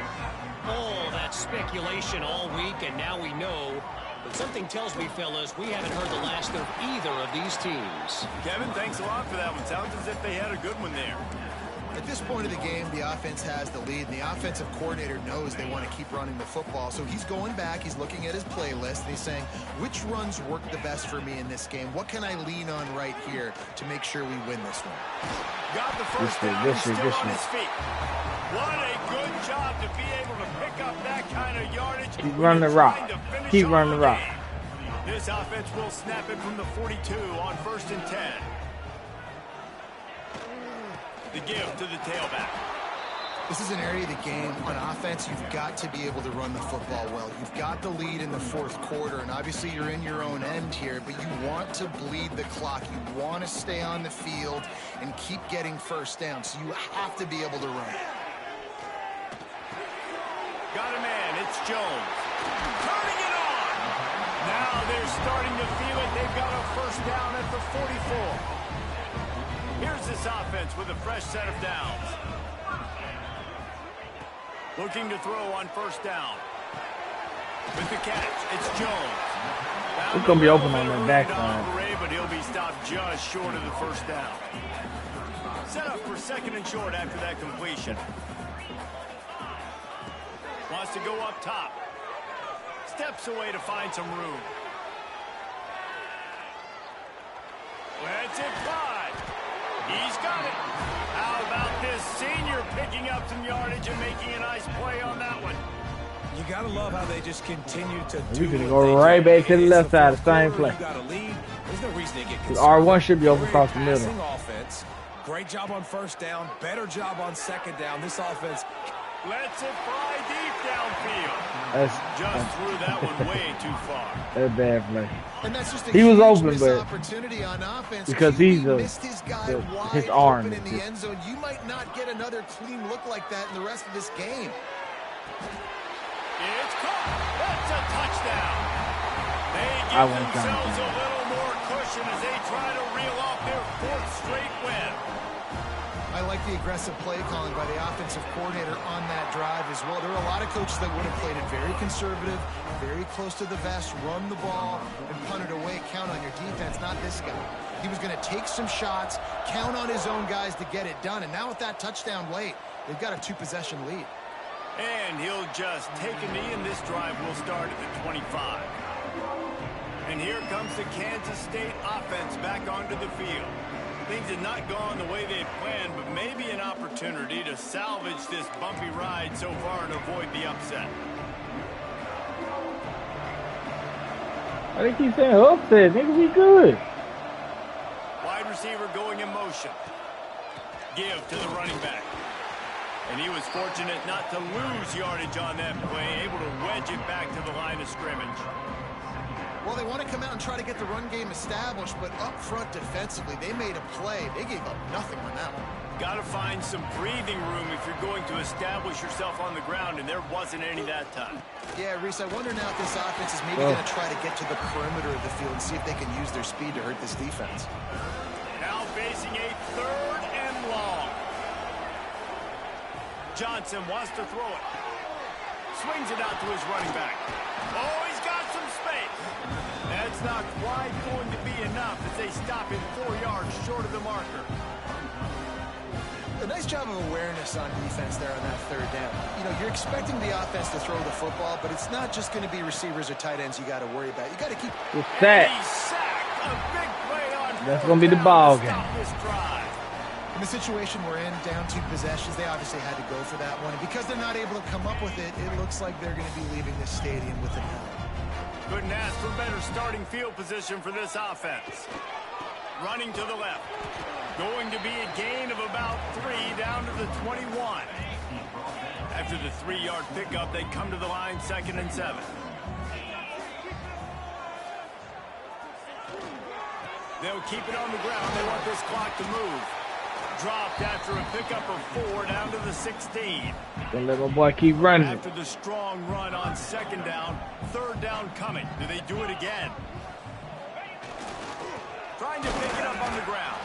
All that speculation all week, and now we know. But something tells me, fellas, we haven't heard the last of either of these teams. Kevin, thanks a lot for that one. Sounds as if they had a good one there. At this point of the game, the offense has the lead, and the offensive coordinator knows they want to keep running the football. So he's going back, he's looking at his playlist, and he's saying, which runs work the best for me in this game? What can I lean on right here to make sure we win this one? Got the first down, he's still on his feet. What a good job to be able to pick up that kind of yardage. Keep running the rock. Keep running the rock. This offense will snap it from the 42 on 1st and 10. The give to the tailback. This is an area of the game. On offense, you've got to be able to run the football well. You've got the lead in the 4th quarter, and obviously you're in your own end here, but you want to bleed the clock. You want to stay on the field and keep getting first down, so you have to be able to run. Got a man, it's Jones. Turning it on! Now they're starting to feel it. They've got a first down at the 44. Here's this offense with a fresh set of downs. Looking to throw on 1st down. With the catch, it's Jones. It's going to be open on the backside. But he'll be stopped just short of the 1st down. Set up for 2nd and short after that completion. Wants to go up top. Steps away to find some room. Let's it fly. He's got it. How about this senior picking up some yardage and making a nice play on that one? You got to love how they just continue to do. We're going to go right back to the left side, the same play. There's no reason to get concerned. R1 should be over across the middle. Offense. Great job on 1st down. Better job on 2nd down. This offense lets it fly deep downfield. Just threw that one way too far. That's a bad play. And that's just a he was open, but opportunity on offense because he's his arm in the end zone, you might not get another clean look like that in the rest of this game. It's caught. That's a touchdown. They give themselves a little more cushion as they try to reel off their 4th straight win. I like the aggressive play calling by the offensive coordinator on that drive as well. There are a lot of coaches that would have played it very conservative, very close to the vest, run the ball, and punt it away. Count on your defense, not this guy. He was going to take some shots, count on his own guys to get it done. And now with that touchdown late, they've got a 2-possession lead. And he'll just take a knee, and this drive will start at the 25. And here comes the Kansas State offense back onto the field. Things had not gone the way they planned, but maybe an opportunity to salvage this bumpy ride so far and avoid the upset. I think he's saying upset. Nigga, we good. Wide receiver going in motion. Give to the running back. And he was fortunate not to lose yardage on that play, able to wedge it back to the line of scrimmage. Well, they want to come out and try to get the run game established, but up front defensively, they made a play. They gave up nothing on that one. Got to find some breathing room if you're going to establish yourself on the ground, and there wasn't any that time. Yeah, Reese, I wonder now if this offense is maybe going to try to get to the perimeter of the field and see if they can use their speed to hurt this defense. Now facing a 3rd and long. Johnson wants to throw it. Swings it out to his running back. Oh, he's got some space. That's not quite going to be enough as they stop him 4 yards short of the marker. A nice job of awareness on defense there on that third down. You know, you're expecting the offense to throw the football, but it's not just going to be receivers or tight ends you got to worry about. You got to keep... That's going to be the ball game. In the situation we're in, down 2 possessions, they obviously had to go for that one. And because they're not able to come up with it, it looks like they're going to be leaving this stadium with an L. Couldn't ask for better starting field position for this offense. Running to the left. Going to be a gain of about 3 down to the 21. After the 3-yard pickup, they come to the line 2nd and 7. They'll keep it on the ground. They want this clock to move. Dropped after a pickup of 4 down to the 16. Don't let my boy keep running. After the strong run on 2nd down, 3rd down coming. Do they do it again? Trying to pick it up on the ground.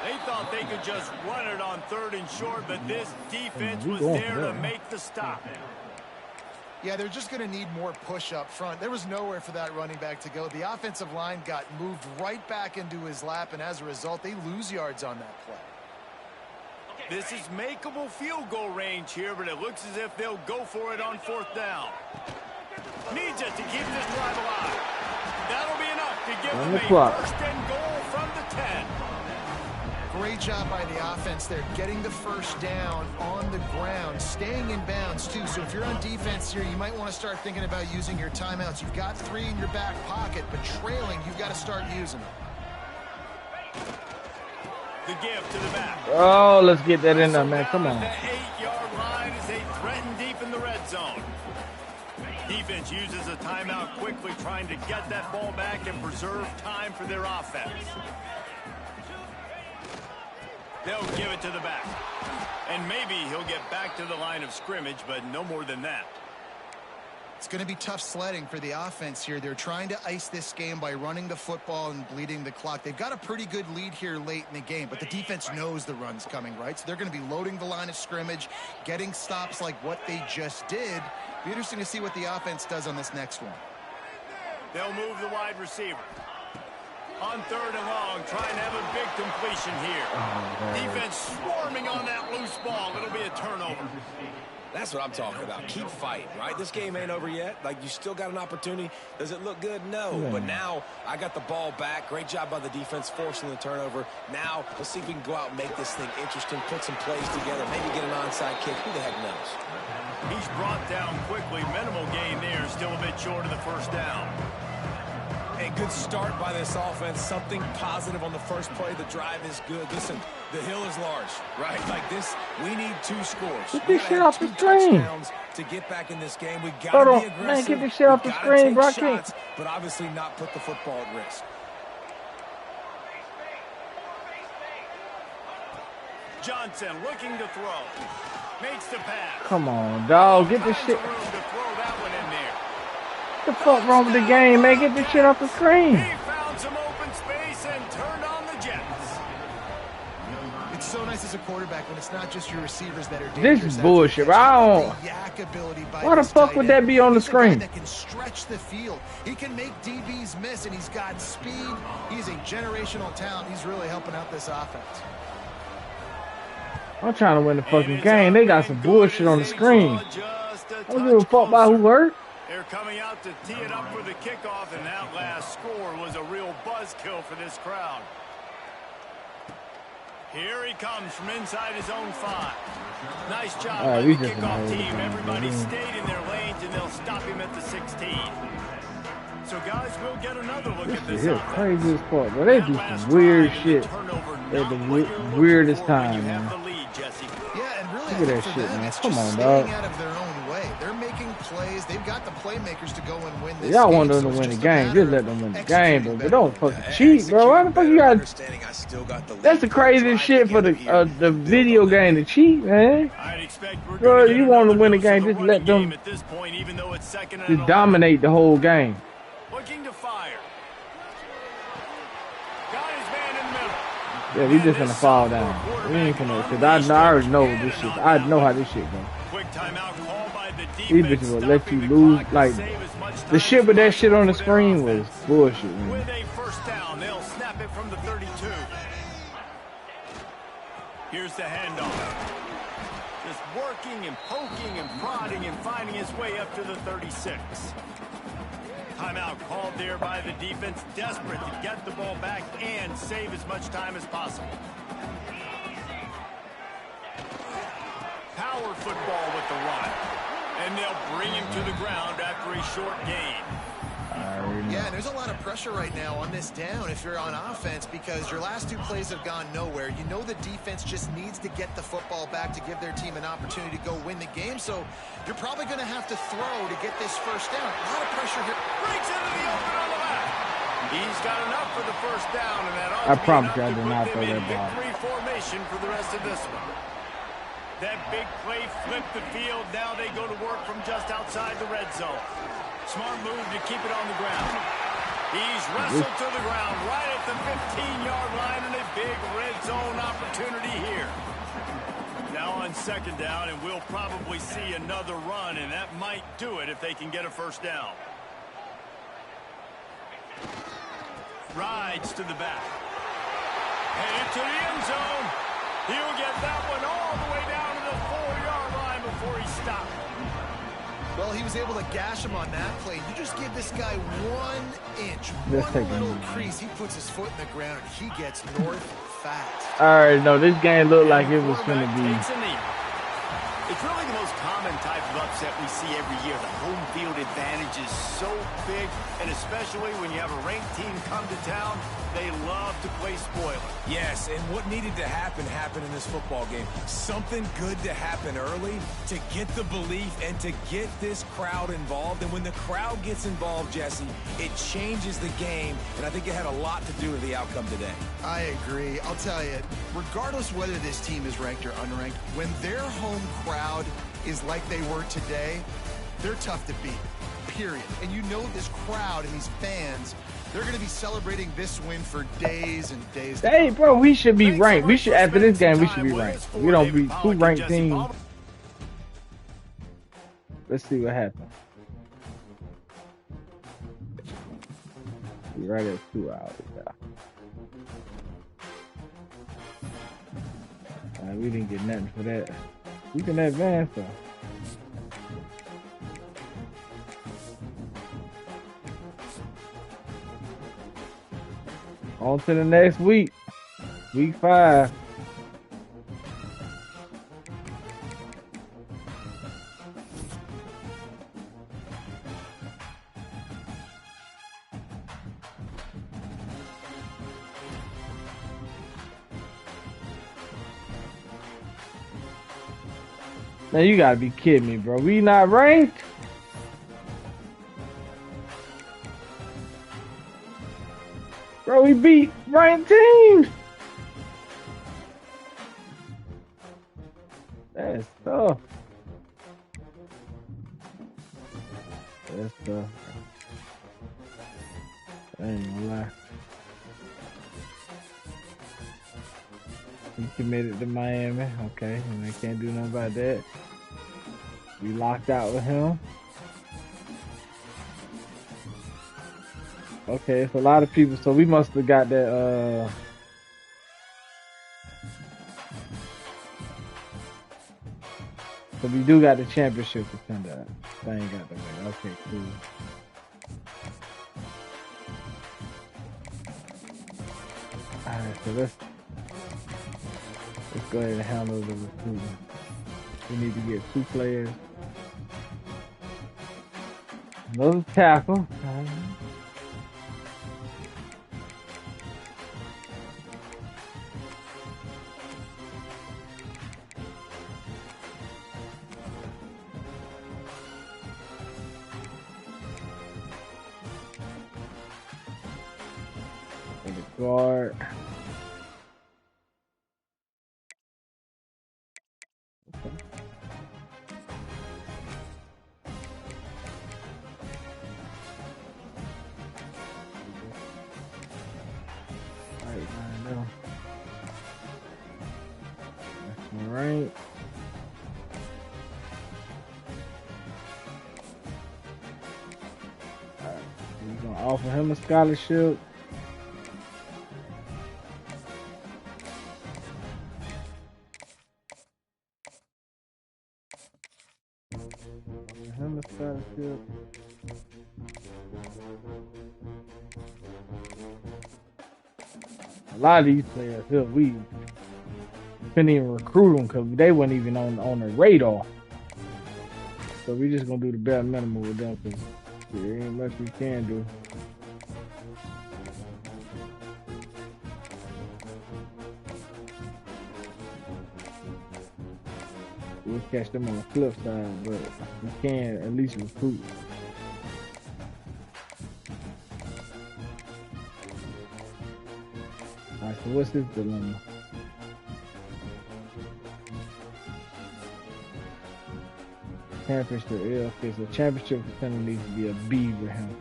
They thought they could just run it on 3rd and short, but this defense was there to make the stop. Yeah, they're just going to need more push up front. There was nowhere for that running back to go. The offensive line got moved right back into his lap, and as a result, they lose yards on that play. This is makeable field goal range here, but it looks as if they'll go for it on 4th down. Needs it to keep this drive alive. That'll be enough to give them a 1st and goal from the 10. Great job by the offense there, getting the 1st down on the ground, staying in bounds too. So if you're on defense here, you might want to start thinking about using your timeouts. You've got 3 in your back pocket, but trailing, you've got to start using them. The give to the back. Oh, let's get that in there, man. Come on. The 8-yard line as they threaten deep in the red zone. Defense uses a timeout quickly, trying to get that ball back and preserve time for their offense. They'll give it to the back. And maybe he'll get back to the line of scrimmage, but no more than that. It's going to be tough sledding for the offense here. They're trying to ice this game by running the football and bleeding the clock. They've got a pretty good lead here late in the game, but the defense knows the run's coming, right? So they're going to be loading the line of scrimmage, getting stops like what they just did. Be interesting to see what the offense does on this next one. They'll move the wide receiver. On 3rd and long, trying to have a big completion here. Defense swarming on that loose ball. It'll be a turnover. That's what I'm talking about. Keep fighting, right? This game ain't over yet. Like, you still got an opportunity. Does it look good? No. But now I got the ball back. Great job by the defense forcing the turnover. Now let's see if we can go out and make this thing interesting, put some plays together, maybe get an onside kick. Who the heck knows? He's brought down quickly. Minimal gain there. Still a bit short of the 1st down. A good start by this offense. Something positive on the first play. The drive is good. Listen, the hill is large, right? Like this, we need 2 scores. Get this shit off the screen. To get back in this game, we got to be aggressive. Man, get this shit off the screen, bro. Shots, but obviously not put the football at risk. Johnson looking to throw. Makes the pass. Come on, dog. Get this shit. Room to throw that one in there. What the fuck wrong with the game, man? Get this shit off the screen. He found some open space and turned on the Jets. It's so nice as a quarterback when it's not just your receivers that are This dangerous. is bullshit. Why the fuck would that be on the screen? That can stretch the field. He can make DBs miss, and he's got speed. He's a generational talent. He's really helping out this offense. I'm trying to win the fucking game. They got some bullshit on the screen. I don't give a fuck about who hurt. They're coming out to tee it up for the kickoff, and that last score was a real buzzkill for this crowd. Here he comes from inside his own 5. Nice job by the kickoff team. Everybody stayed in their lanes, and they'll stop him at the 16. So, guys, we'll get another look at this offense. Crazy as fuck, bro. They do some weird shit at the weirdest time, man. Yeah, and really, look at that shit, man. Come on, dog. Out of their own way. They're making plays. They've got the playmakers to go and win this Y'all want them to win the game. Just let them win the game, but don't fucking cheat, bro. Why the fuck you got? That's the craziest shit for the video game to cheat, man. Bro, you want to win the game, just let them just dominate the whole game. Looking to fire. Got his man in the middle. Yeah, we just gonna fall down. We ain't gonna, cause I already know this shit. I know how this shit go. Quick timeout call by the defense. These bitches will let you lose. Like the shit with that shit on the screen was bullshit, man. With a 1st down, they'll snap it from the 32. Here's the handoff. Just working and poking and prodding and finding his way up to the 36. Timeout called there by the defense, desperate to get the ball back and save as much time as possible. Power football with the run. And they'll bring him to the ground after a short gain. Yeah, and there's a lot of pressure right now on this down if you're on offense because your last 2 plays have gone nowhere. You know the defense just needs to get the football back to give their team an opportunity to go win the game, so you're probably going to have to throw to get this first down. A lot of pressure here. Breaks into the open on the left. He's got enough for the first down, and that ought I to be promise enough you I to did not put throw them in that ball. victory formation for the rest of this one. That big play flipped the field. Now they go to work from just outside the red zone. Smart move to keep it on the ground. He's wrestled to the ground right at the 15-yard line and a big red zone opportunity here. Now on second down, and we'll probably see another run, and that might do it if they can get a first down. Rides to the back. Headed to the end zone. He'll get that one all the way down to the 4-yard line before he stopped. Well, he was able to gash him on that play. You just give this guy 1 inch, Let's take one little him. crease. He puts his foot in the ground, and he gets north fast. All right, no, this game looked like it was going to be. Takes a knee. It's really the most common type of upset we see every year. The home field advantage is so big, and especially when you have a ranked team come to town, they love to play spoiler. Yes, and what needed to happen happened in this football game. Something good to happen early to get the belief and to get this crowd involved. And when the crowd gets involved, Jesse, it changes the game, and I think it had a lot to do with the outcome today. I agree. I'll tell you, regardless whether this team is ranked or unranked, when their home crowd is like they were today, they're tough to beat, period. And you know this crowd and these fans, they're going to be celebrating this win for days and days. Hey, bro, we should be ranked. We should, after this game, we should be ranked. We don't be 2 ranked teams. Let's see what happens. Be right at 2 hours. We didn't get nothing for that. We can advance though. On to the next week. Week 5. Now you gotta be kidding me, bro. We not ranked? Bro, we beat ranked teams. That's tough. That's tough. I ain't gonna lie. He committed to Miami. Okay, and they can't do nothing about that. We locked out with him. Okay, it's a lot of people, so we must have got that, so we do got the championship contender. I ain't got the win. Okay, cool. Alright, so let's go ahead and handle the recruiting. We need to get 2 players. Another tackle. Guard. Okay. All right. We're gonna offer him a scholarship. A lot of these players here, we couldn't even recruit them because they weren't even on the radar. So we just gonna do the bare minimum with them because there ain't much we can do. We'll catch them on the flip side, but we can at least recruit. Alright, so what's this dilemma? Championship, yeah, okay, so championship contender needs to be a B with him.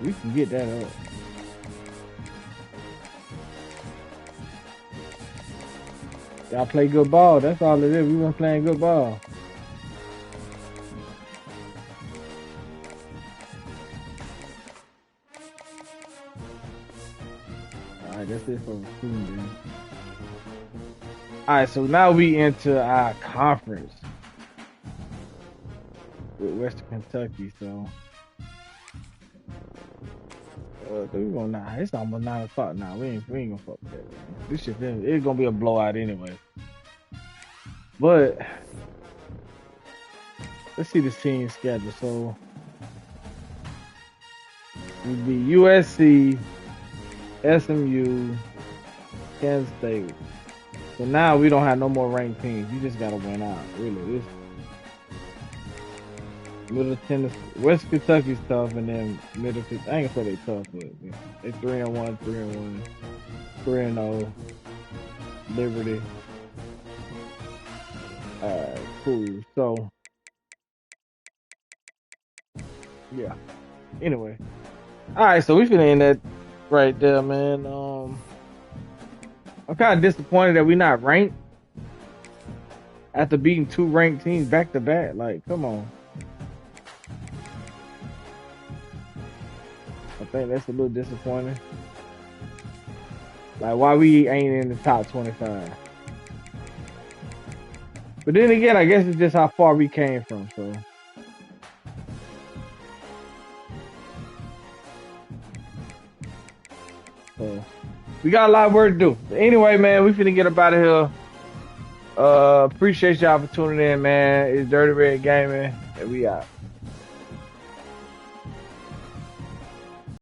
We can get that up. Y'all play good ball, that's all it is. We been playing good ball. Alright, that's it for recruiting then. Alright, so now we into our conference with Western Kentucky, so we gonna it's almost 9 o'clock now. We ain't gonna fuck with that. This shit, it's gonna be a blowout anyway. But let's see the team schedule. So it'd be USC, SMU, Kansas State. So now we don't have no more ranked teams. You just gotta win out. Really, this Middle Tennessee, West Kentucky's tough, and then Middle. I ain't gonna say they tough, but yeah, they 3-1, 3-1, 3-0. Liberty. Alright, cool. So yeah. Anyway, alright. So we finna end that right there, man. I'm kind of disappointed that we're not ranked after beating 2 ranked teams back to back. Like, come on. I think that's a little disappointing. Like, why we ain't in the top 25? But then again, I guess it's just how far we came from. So we got a lot of work to do. But anyway, man, we finna get up out of here. Appreciate y'all for tuning in, man. It's Dirty Red Gaming, and we out.